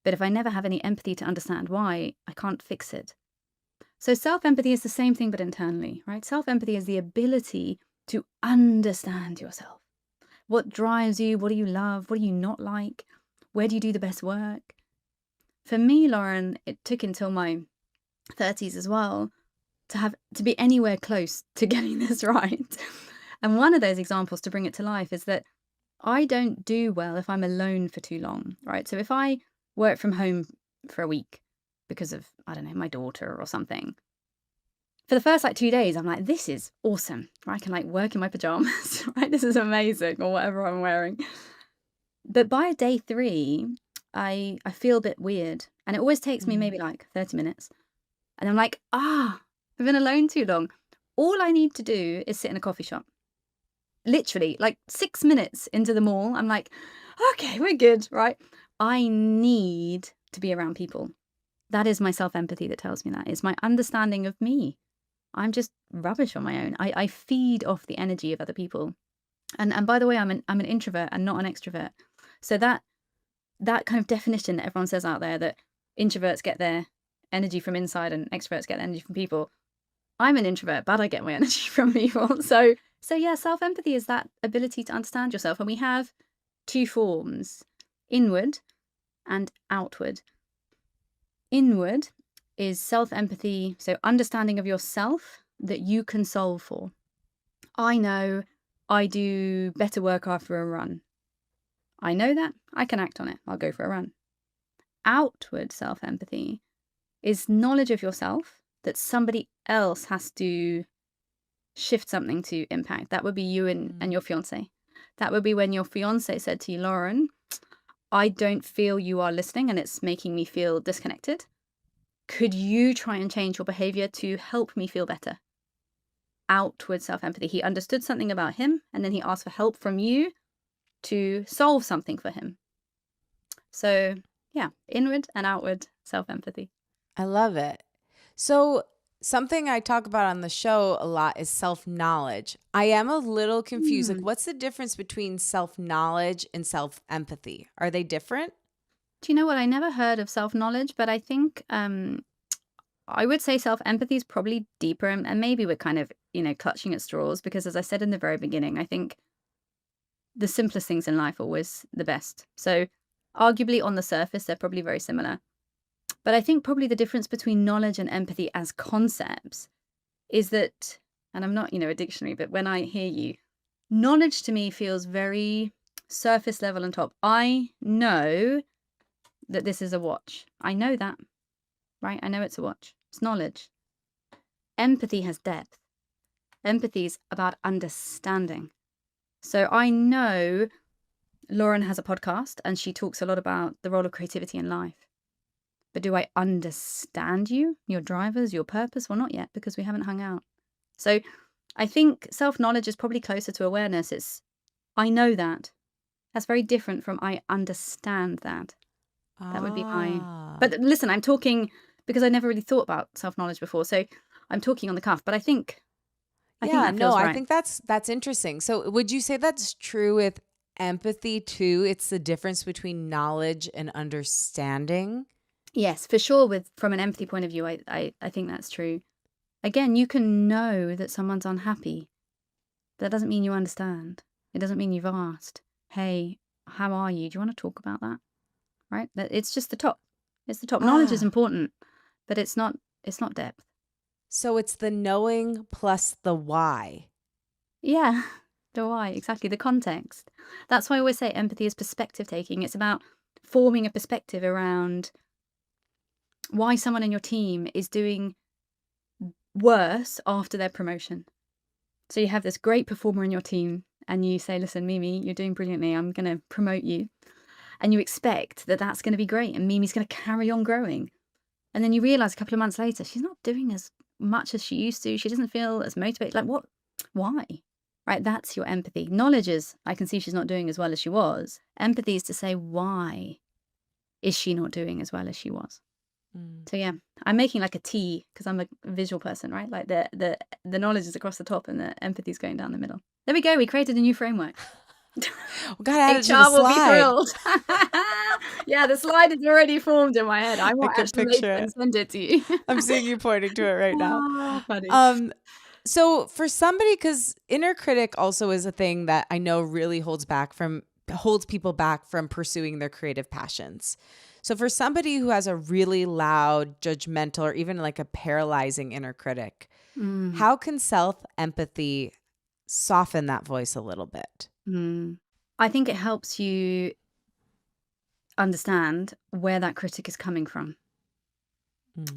But if I never have any empathy to understand why, I can't fix it. So self-empathy is the same thing, but internally, right? Self-empathy is the ability to understand yourself. What drives you? What do you love? What do you not like? Where do you do the best work? For me, Lauren, it took until my 30s as well to be anywhere close to getting this right. And one of those examples to bring it to life is that I don't do well if I'm alone for too long, right? So if I work from home for a week because of, I don't know, my daughter or something, for the first 2 days, I'm like, this is awesome. Right? I can work in my pajamas, right? This is amazing, or whatever I'm wearing. But by day 3, I feel a bit weird. And it always takes me maybe 30 minutes. And I'm like, I've been alone too long. All I need to do is sit in a coffee shop. Literally, 6 minutes into the mall, I'm like, okay, we're good, right? I need to be around people. That is my self-empathy that tells me that. It's my understanding of me. I'm just rubbish on my own. I feed off the energy of other people. And by the way, I'm an introvert and not an extrovert. So that kind of definition that everyone says out there, that introverts get their energy from inside and extroverts get their energy from people. I'm an introvert, but I get my energy from people. So yeah, self-empathy is that ability to understand yourself. And we have 2 forms, inward and outward. Inward is self-empathy, so understanding of yourself that you can solve for. I know I do better work after a run. I know that. I can act on it. I'll go for a run. Outward self-empathy is knowledge of yourself that somebody else has to shift something to impact. That would be you and your fiance. That would be when your fiance said to you, Lauren, I don't feel you are listening and it's making me feel disconnected. Could you try and change your behavior to help me feel better? Outward self-empathy. He understood something about him and then he asked for help from you to solve something for him. So yeah, inward and outward self-empathy. I love it. So something I talk about on the show a lot is self-knowledge. I am a little confused. What's the difference between self-knowledge and self-empathy? Are they different? Do you know what? I never heard of self-knowledge, but I think I would say self-empathy is probably deeper, and maybe we're kind of, clutching at straws, because as I said in the very beginning, I think the simplest things in life are always the best. So arguably on the surface, they're probably very similar. But I think probably the difference between knowledge and empathy as concepts is that, and I'm not, a dictionary, but when I hear you, knowledge to me feels very surface level and top. I know that this is a watch. I know that, right? I know it's a watch. It's knowledge. Empathy has depth. Empathy is about understanding. So I know Lauren has a podcast and she talks a lot about the role of creativity in life. But do I understand you, your drivers, your purpose? Well, not yet, because we haven't hung out. So I think self-knowledge is probably closer to awareness. It's, I know that. That's very different from I understand that. That would be my... But listen, I'm talking, because I never really thought about self-knowledge before. So I'm talking on the cuff, but I think that feels right. I think that's interesting. So would you say that's true with empathy too? It's the difference between knowledge and understanding? Yes, for sure. From an empathy point of view, I think that's true. Again, you can know that someone's unhappy. That doesn't mean you understand. It doesn't mean you've asked, hey, how are you? Do you want to talk about that? Right? It's just the top. It's the top. Knowledge is important, but it's not depth. So it's the knowing plus the why. Yeah, the why, exactly, the context. That's why I always say empathy is perspective taking. It's about forming a perspective around why someone in your team is doing worse after their promotion. So you have this great performer in your team and you say, listen, Mimi, you're doing brilliantly. I'm going to promote you. And you expect that that's going to be great and Mimi's going to carry on growing. And then you realize a couple of months later, she's not doing as much as she used to. She doesn't feel as motivated. Like, what? Why? Right? That's your empathy. Knowledge is, I can see she's not doing as well as she was. Empathy is to say, why is she not doing as well as she was? So yeah, I'm making like a T because I'm a visual person, right? Like the knowledge is across the top and the empathy is going down the middle. There we go. We created a new framework. We gotta add it to the HR will be slide. thrilled. Yeah, the slide is already formed in my head. I might can actually make picture it it. and send it to you. I'm seeing you pointing to it right now. Oh, funny. So for somebody, because inner critic also is a thing that I know really holds people back from pursuing their creative passions. So for somebody who has a really loud, judgmental, or even like a paralyzing inner critic, how can self-empathy soften that voice a little bit? I think it helps you understand where that critic is coming from.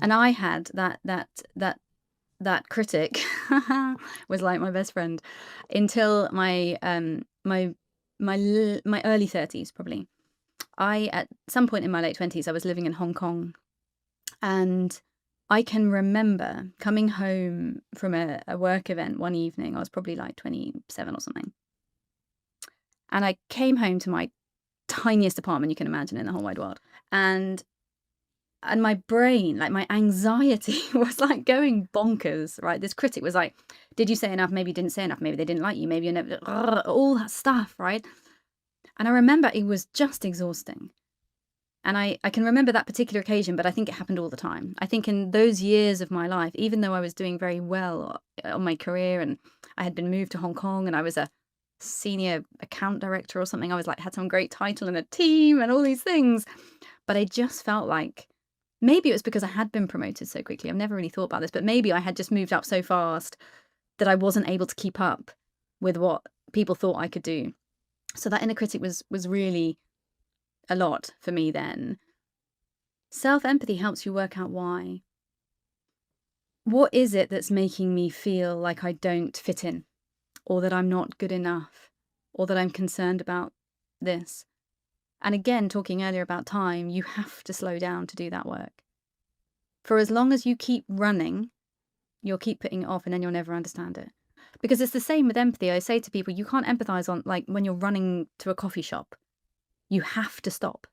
And I had that critic was like my best friend until my my early 30s probably. At some point in my late 20s, I was living in Hong Kong, and I can remember coming home from a work event one evening. I was probably like 27 or something. And I came home to my tiniest apartment you can imagine in the whole wide world. And my brain, like my anxiety was like going bonkers, right? This critic was like, did you say enough? Maybe you didn't say enough. Maybe they didn't like you. Maybe you never, all that stuff, right? And I remember it was just exhausting. And I can remember that particular occasion, but I think it happened all the time. I think in those years of my life, even though I was doing very well on my career and I had been moved to Hong Kong and I was a senior account director or something, I was like, had some great title in a team and all these things. But I just felt like maybe it was because I had been promoted so quickly. I've never really thought about this, but maybe I had just moved up so fast that I wasn't able to keep up with what people thought I could do. So that inner critic was really a lot for me then. Self-empathy helps you work out why. What is it that's making me feel like I don't fit in, or that I'm not good enough, or that I'm concerned about this? And again, talking earlier about time, you have to slow down to do that work. For as long as you keep running, you'll keep putting it off and then you'll never understand it. Because it's the same with empathy. I say to people, you can't empathize on, like, when you're running to a coffee shop. You have to stop,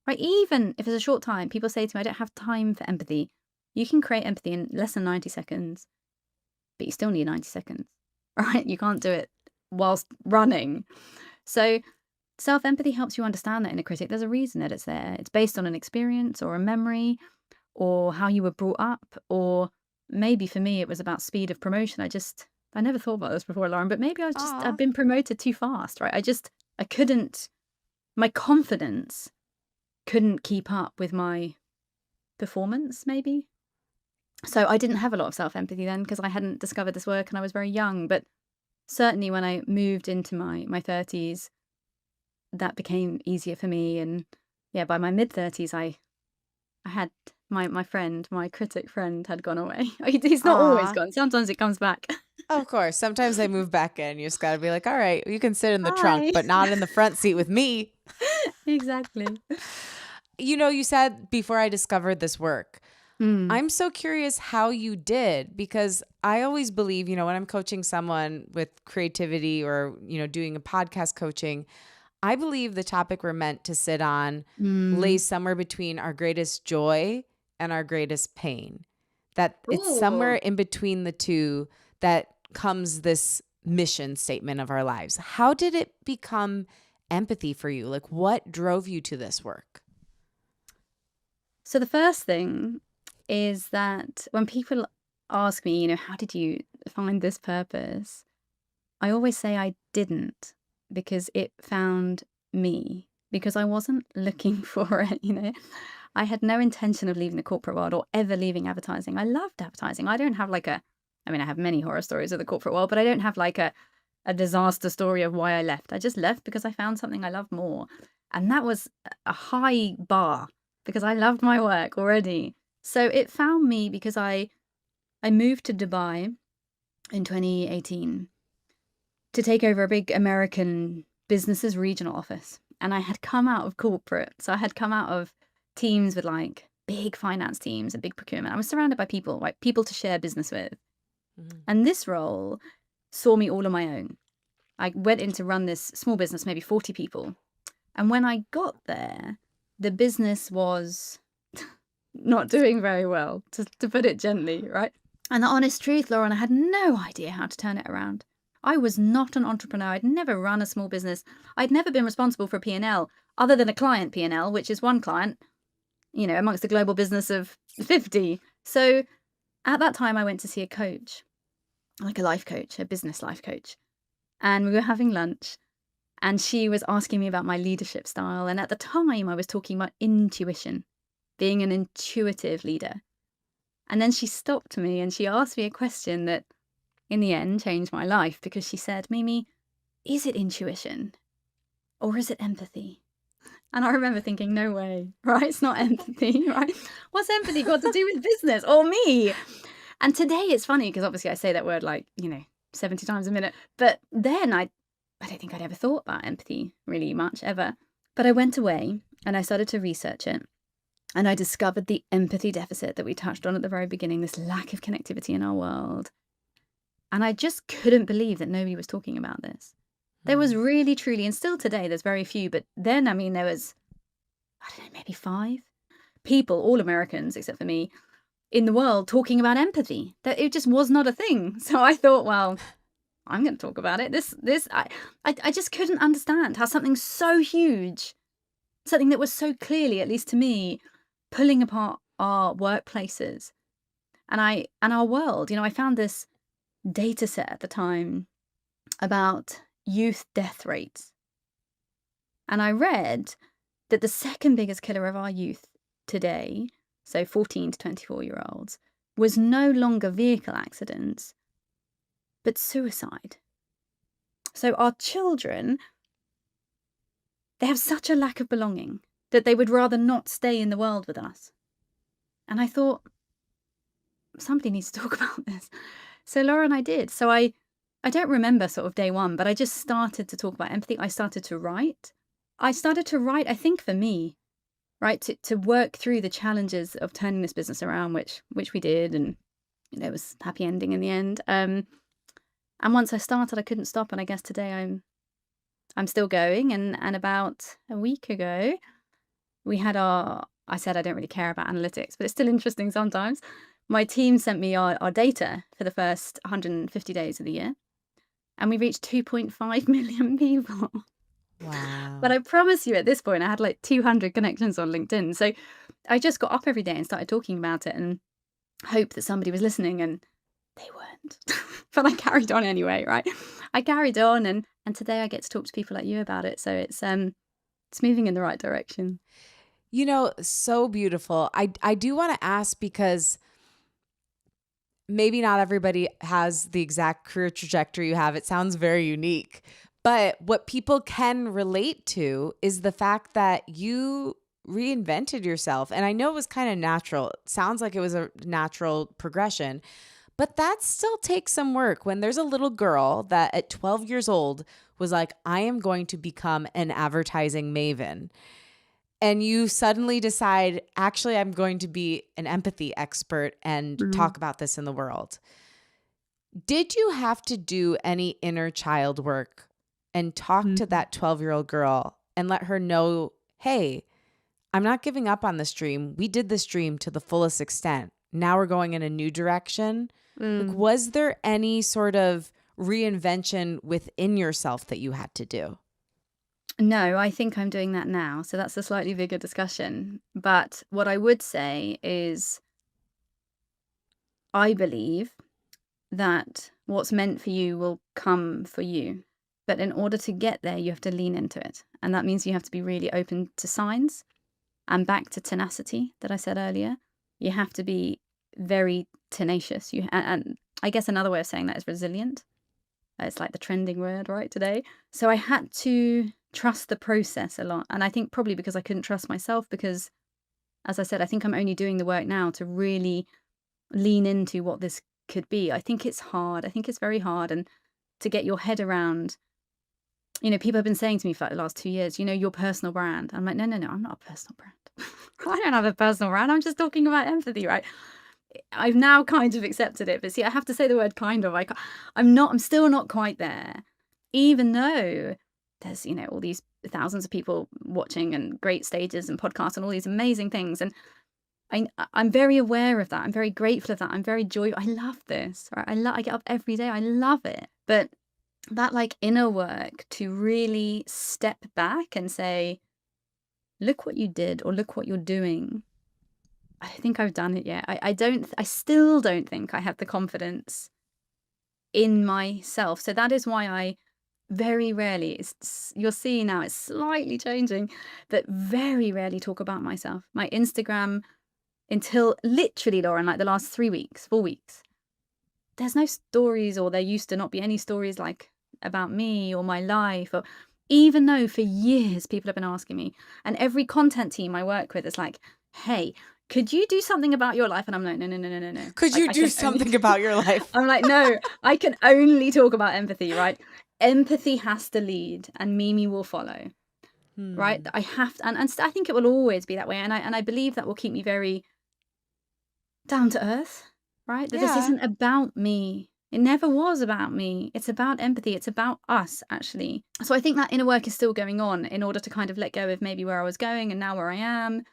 right? Even if it's a short time, people say to me, I don't have time for empathy. You can create empathy in less than 90 seconds, but you still need 90 seconds, right? You can't do it whilst running. So self-empathy helps you understand that inner critic. There's a reason that it's there. It's based on an experience or a memory or how you were brought up, or maybe for me, it was about speed of promotion. I never thought about this before, Lauren, but maybe I've been promoted too fast, right? I couldn't. My confidence couldn't keep up with my performance, maybe. So I didn't have a lot of self-empathy then because I hadn't discovered this work and I was very young. But certainly when I moved into my 30s, that became easier for me. And yeah, by my mid-30s, I had my friend, my critic friend had gone away. He's not always gone. Sometimes it comes back. Of course. Sometimes they move back in. You just got to be like, all right, you can sit in the Hi. trunk, but not in the front seat with me. Exactly. You said before I discovered this work, I'm so curious how you did, because I always believe, when I'm coaching someone with creativity or, doing a podcast coaching, I believe the topic we're meant to sit on lays somewhere between our greatest joy and our greatest pain. That it's somewhere in between the two that comes this mission statement of our lives. How did it become empathy for you? Like, what drove you to this work? So the first thing is that when people ask me, how did you find this purpose? I always say I didn't, because it found me. because I wasn't looking for it, I had no intention of leaving the corporate world or ever leaving advertising. I loved advertising. I don't have I have many horror stories of the corporate world, but I don't have a disaster story of why I left. I just left because I found something I love more. And that was a high bar because I loved my work already. So it found me because I moved to Dubai in 2018 to take over a big American business's regional office. And I had come out of corporate. So I had come out of teams with big finance teams and big procurement. I was surrounded by people, people to share business with. And this role saw me all on my own. I went in to run this small business, maybe 40 people. And when I got there, the business was not doing very well, to put it gently, right? And the honest truth, Lauren, I had no idea how to turn it around. I was not an entrepreneur. I'd never run a small business. I'd never been responsible for a P&L other than a client P&L, which is one client, amongst a global business of 50. So at that time, I went to see a coach, like a life coach, a business life coach. And we were having lunch and she was asking me about my leadership style. And at the time, I was talking about intuition, being an intuitive leader. And then she stopped me and she asked me a question that in the end changed my life, because she said, Mimi, is it intuition or is it empathy? And I remember thinking, no way, right? It's not empathy, right? What's empathy got to do with business or me? And today it's funny because obviously I say that word 70 times a minute. But then I don't think I'd ever thought about empathy really much ever. But I went away and I started to research it. And I discovered the empathy deficit that we touched on at the very beginning, this lack of connectivity in our world. And I just couldn't believe that nobody was talking about this. There was really, truly, and still today, there's very few. But then, there was, I don't know, maybe 5 people, all Americans except for me, in the world talking about empathy. That it just was not a thing. So I thought, well, I'm going to talk about it. I just couldn't understand how something so huge, something that was so clearly, at least to me, pulling apart our workplaces and our world. I found this data set at the time about youth death rates. And I read that the second biggest killer of our youth today, so 14 to 24-year-olds, was no longer vehicle accidents, but suicide. So our children, they have such a lack of belonging that they would rather not stay in the world with us. And I thought, somebody needs to talk about this. So Lauren, I did. So I don't remember sort of day one, but I just started to talk about empathy. I started to write. I think for me, right, to work through the challenges of turning this business around, which we did, and it was a happy ending in the end. And once I started, I couldn't stop. And I guess today I'm still going. And about a week ago, we had I said I don't really care about analytics, but it's still interesting sometimes. My team sent me our data for the first 150 days of the year, and we reached 2.5 million people. Wow. But I promise you, at this point, I had 200 connections on LinkedIn. So I just got up every day and started talking about it and hoped that somebody was listening, and they weren't. But I carried on anyway, right? I carried on, and today I get to talk to people like you about it. So it's moving in the right direction. So beautiful. I do want to ask, because maybe not everybody has the exact career trajectory you have. It sounds very unique. But what people can relate to is the fact that you reinvented yourself. And I know it was kind of natural. It sounds like it was a natural progression. But that still takes some work. When there's a little girl that at 12 years old was like, I am going to become an advertising maven. And you suddenly decide, actually, I'm going to be an empathy expert and talk about this in the world. Did you have to do any inner child work and talk to that 12-year-old girl and let her know, hey, I'm not giving up on this dream. We did this dream to the fullest extent. Now we're going in a new direction. Was there any sort of reinvention within yourself that you had to do? No, I think I'm doing that now. So that's a slightly bigger discussion. But what I would say is, I believe that what's meant for you will come for you. But in order to get there, you have to lean into it. And that means you have to be really open to signs, and back to tenacity that I said earlier. You have to be very tenacious. And I guess another way of saying that is resilient. It's like the trending word right today. So I had to trust the process a lot. And I think probably because I couldn't trust myself, because, as I said, I think I'm only doing the work now to really lean into what this could be. I think it's hard. I think it's very hard. And to get your head around, people have been saying to me for like the last 2 years, your personal brand. I'm like, no, I'm not a personal brand. I don't have a personal brand. I'm just talking about empathy, right? I've now kind of accepted it. But see, I have to say the word kind of. I'm still not quite there. Even though there's, all these thousands of people watching and great stages and podcasts and all these amazing things. And I'm very aware of that. I'm very grateful of that. I'm very joyful. I love this, right? I get up every day. I love it. But that like inner work to really step back and say, look what you did, or look what you're doing. I don't think I've done it yet. I still don't think I have the confidence in myself. So that is why I very rarely, you'll see now it's slightly changing, but very rarely talk about myself. My Instagram, until literally, Lauren, like the last 4 weeks, there's no stories, or there used to not be any stories like about me or my life, or even though for years people have been asking me, and every content team I work with is like, hey, could you do something about your life? And I'm like, no. Could you do something about your life? I'm like, no, I can only talk about empathy, right? Empathy has to lead, and Mimi will follow, right? I have to, and I think it will always be that way. And I believe that will keep me very down to earth, right? That this isn't about me. It never was about me. It's about empathy. It's about us, actually. So I think that inner work is still going on in order to kind of let go of maybe where I was going and now where I am.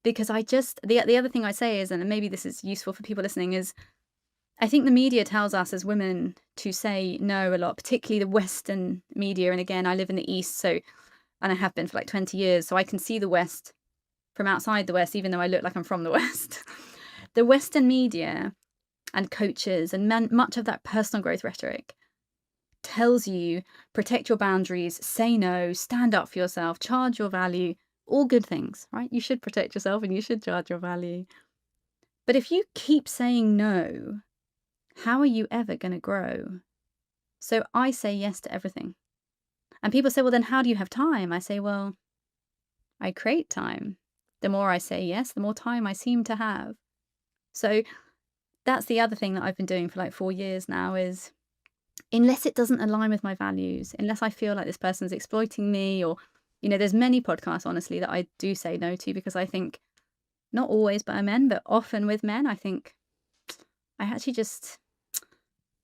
Because the other thing I say is, and maybe this is useful for people listening, is I think the media tells us as women to say no a lot, particularly the Western media. And again, I live in the East, and I have been for like 20 years. So I can see the West from outside the West, even though I look like I'm from the West. The Western media and coaches and much of that personal growth rhetoric tells you protect your boundaries, say no, stand up for yourself, charge your value. All good things, right? You should protect yourself and you should charge your value. But if you keep saying no, how are you ever going to grow? So I say yes to everything. And people say, well, then how do you have time? I say, well, I create time. The more I say yes, the more time I seem to have. So that's the other thing that I've been doing for like 4 years now is, unless it doesn't align with my values, unless I feel like this person's exploiting me, or there's many podcasts, honestly, that I do say no to, because I think, not always by men, but often with men, I think I actually just,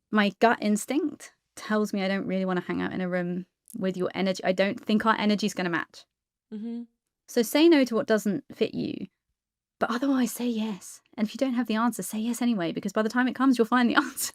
my gut instinct tells me I don't really want to hang out in a room with your energy. I don't think our energy is going to match. Mm-hmm. So say no to what doesn't fit you, but otherwise say yes. And if you don't have the answer, say yes anyway, because by the time it comes, you'll find the answer.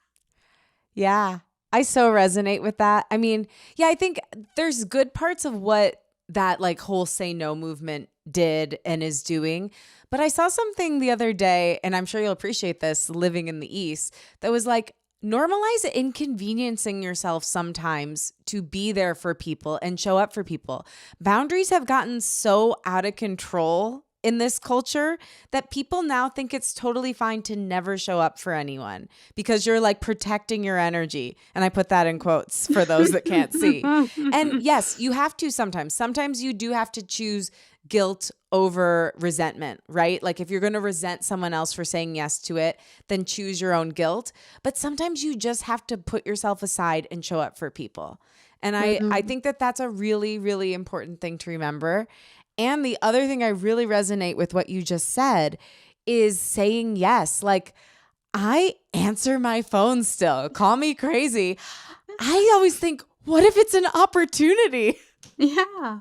Yeah, I so resonate with that. I mean, yeah, I think there's good parts of what that like whole say no movement did and is doing. But I saw something the other day, and I'm sure you'll appreciate this living in the East, that was like, normalize inconveniencing yourself sometimes to be there for people and show up for people. Boundaries have gotten so out of control in this culture that people now think it's totally fine to never show up for anyone because you're like protecting your energy. And I put that in quotes for those that can't see. And yes, you have to sometimes. Sometimes you do have to choose guilt over resentment, right? Like if you're going to resent someone else for saying yes to it, then choose your own guilt. But sometimes you just have to put yourself aside and show up for people. And I think that that's a really, really important thing to remember. And the other thing I really resonate with what you just said is saying yes. Like, I answer my phone still. Call me crazy. I always think, what if it's an opportunity? Yeah.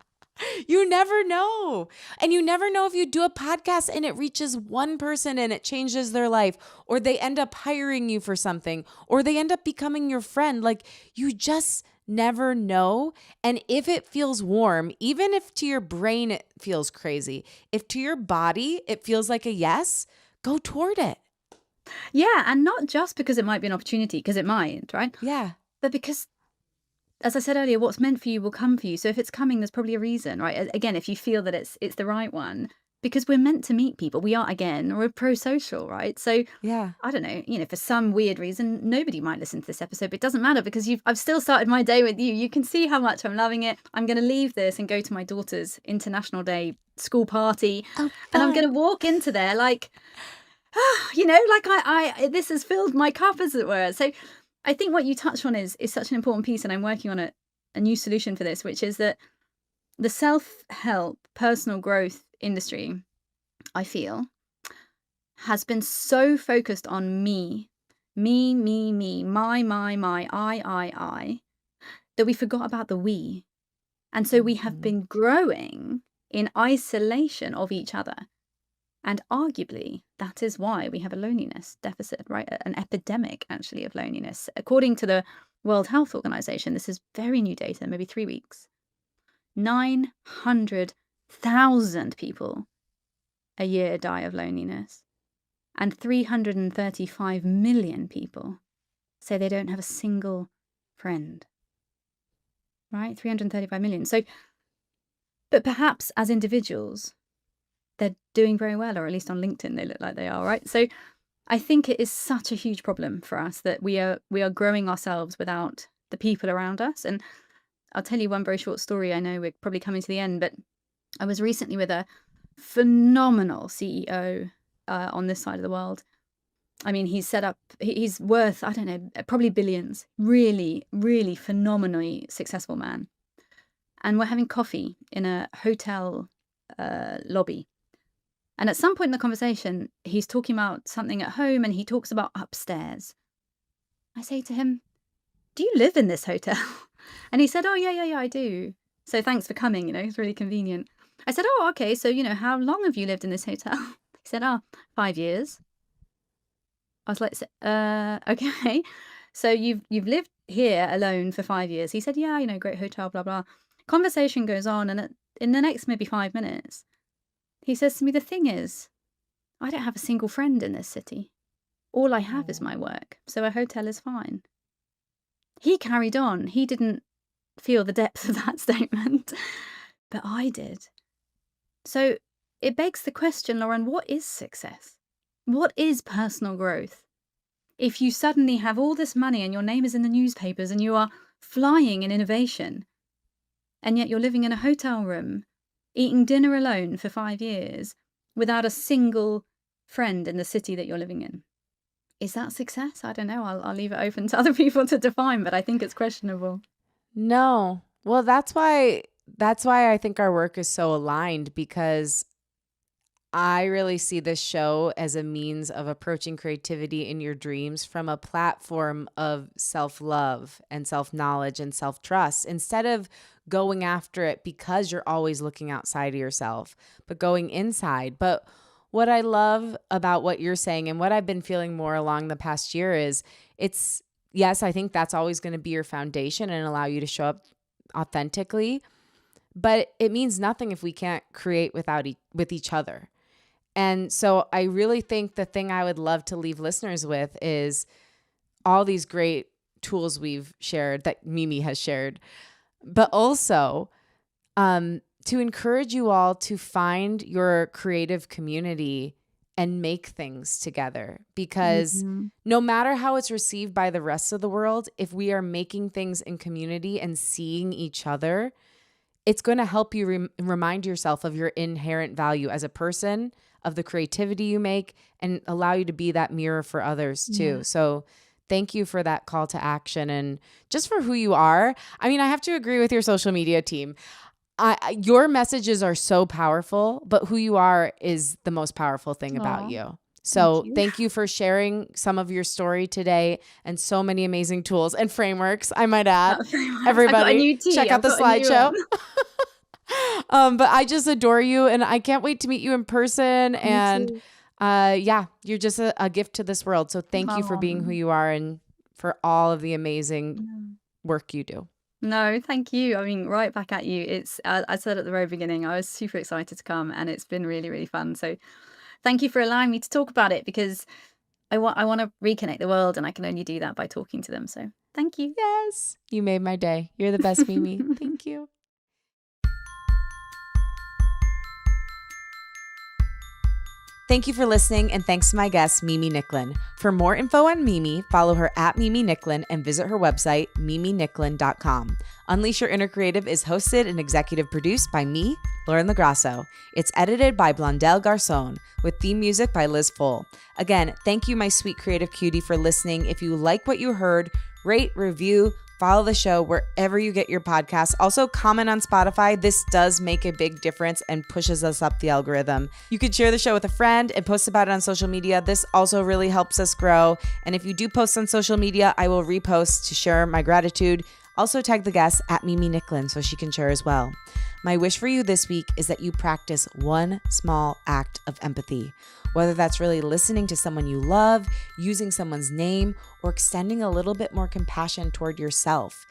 You never know. And you never know if you do a podcast and it reaches one person and it changes their life, or they end up hiring you for something, or they end up becoming your friend. Like, you just never know. And if it feels warm, even if to your brain it feels crazy, if to your body it feels like a yes, go toward it. Yeah, and not just because it might be an opportunity, because it might, right? Yeah. But because as I said earlier, what's meant for you will come for you. So if it's coming, there's probably a reason, right? Again, if you feel that it's the right one, because we're meant to meet people. We're pro-social, right? So Yeah. I don't know, for some weird reason, nobody might listen to this episode, but it doesn't matter because I've still started my day with you. You can see how much I'm loving it. I'm going to leave this and go to my daughter's International Day school party, Oh, and I'm going fun. to walk into there like, like I this has filled my cup, as it were. So I think what you touched on is such an important piece, and I'm working on a new solution for this, which is that the self-help personal growth industry, I feel, has been so focused on me, my, I, that we forgot about the we. And so we have Mhm. been growing in isolation of each other. And arguably, that is why we have a loneliness deficit, right? An epidemic, actually, of loneliness. According to the World Health Organization, this is very new data, maybe 3 weeks. 900,000 people a year die of loneliness. And 335 million people say they don't have a single friend. Right? 335 million. So, but perhaps as individuals, they're doing very well, or at least on LinkedIn, they look like they are, right? So I think it is such a huge problem for us that we are growing ourselves without the people around us. And I'll tell you one very short story. I know we're probably coming to the end, but I was recently with a phenomenal CEO on this side of the world. I mean, he's worth, I don't know, probably billions. Really, really phenomenally successful man. And we're having coffee in a hotel lobby. And at some point in the conversation, he's talking about something at home, and he talks about upstairs. I say to him, "Do you live in this hotel?" And he said, "Oh, yeah, I do. So thanks for coming, it's really convenient." I said, "Oh, okay, so, how long have you lived in this hotel?" He said, "Oh, 5 years." I was like, okay. So you've lived here alone for 5 years. He said, "Yeah, great hotel, blah, blah." Conversation goes on, and in the next maybe 5 minutes, he says to me, "The thing is, I don't have a single friend in this city. All I have is my work, so a hotel is fine." He carried on. He didn't feel the depth of that statement, but I did. So it begs the question, Lauren, what is success? What is personal growth? If you suddenly have all this money and your name is in the newspapers and you are flying in innovation, and yet you're living in a hotel room, eating dinner alone for 5 years without a single friend in the city that you're living in. Is that success? I don't know. I'll leave it open to other people to define, but I think it's questionable. No. Well, that's why I think our work is so aligned, because I really see this show as a means of approaching creativity in your dreams from a platform of self-love and self-knowledge and self-trust, instead of going after it because you're always looking outside of yourself, but going inside. But what I love about what you're saying, and what I've been feeling more along the past year, is yes, I think that's always going to be your foundation and allow you to show up authentically, but it means nothing if we can't create with each other. And so I really think the thing I would love to leave listeners with is all these great tools we've shared, that Mimi has shared, but also to encourage you all to find your creative community and make things together. Because no matter how it's received by the rest of the world, if we are making things in community and seeing each other, it's going to help you remind yourself of your inherent value as a person, of the creativity you make, and allow you to be that mirror for others too. Yeah. So thank you for that call to action, and just for who you are. I mean, I have to agree with your social media team. Your messages are so powerful, but who you are is the most powerful thing about Aw, you. thank So you. thank you for sharing some of your story today, and so many amazing tools and frameworks, I might add. Very much. I've got a Everybody, new tea. check out I've the got a new slideshow. one. But I just adore you, and I can't wait to meet you in person. Me And too. yeah, you're just a gift to this world. So thank you for being who Oh, you are, and for all of the amazing no. work you do. No, thank you. I mean, right back at you. It's I said at the very beginning, I was super excited to come, and it's been really, really fun. So thank you for allowing me to talk about it, because I want to reconnect the world, and I can only do that by talking to them. So Thank you. Yes. You made my day. You're the best, Mimi. Thank you. Thank you for listening, and thanks to my guest, Mimi Nicklin. For more info on Mimi, follow her at Mimi Nicklin and visit her website, miminicklin.com. Unleash Your Inner Creative is hosted and executive produced by me, Lauren LoGrasso. It's edited by Blondell Garcon, with theme music by Liz Full. Again, thank you, my sweet creative cutie, for listening. If you like what you heard, rate, review, follow the show wherever you get your podcasts. Also, comment on Spotify. This does make a big difference and pushes us up the algorithm. You could share the show with a friend and post about it on social media. This also really helps us grow. And if you do post on social media, I will repost to share my gratitude. Also, tag the guest at Mimi Nicklin so she can share as well. My wish for you this week is that you practice one small act of empathy, whether that's really listening to someone you love, using someone's name, or extending a little bit more compassion toward yourself.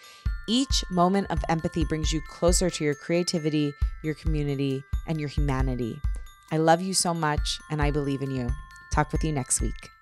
Each moment of empathy brings you closer to your creativity, your community, and your humanity. I love you so much, and I believe in you. Talk with you next week.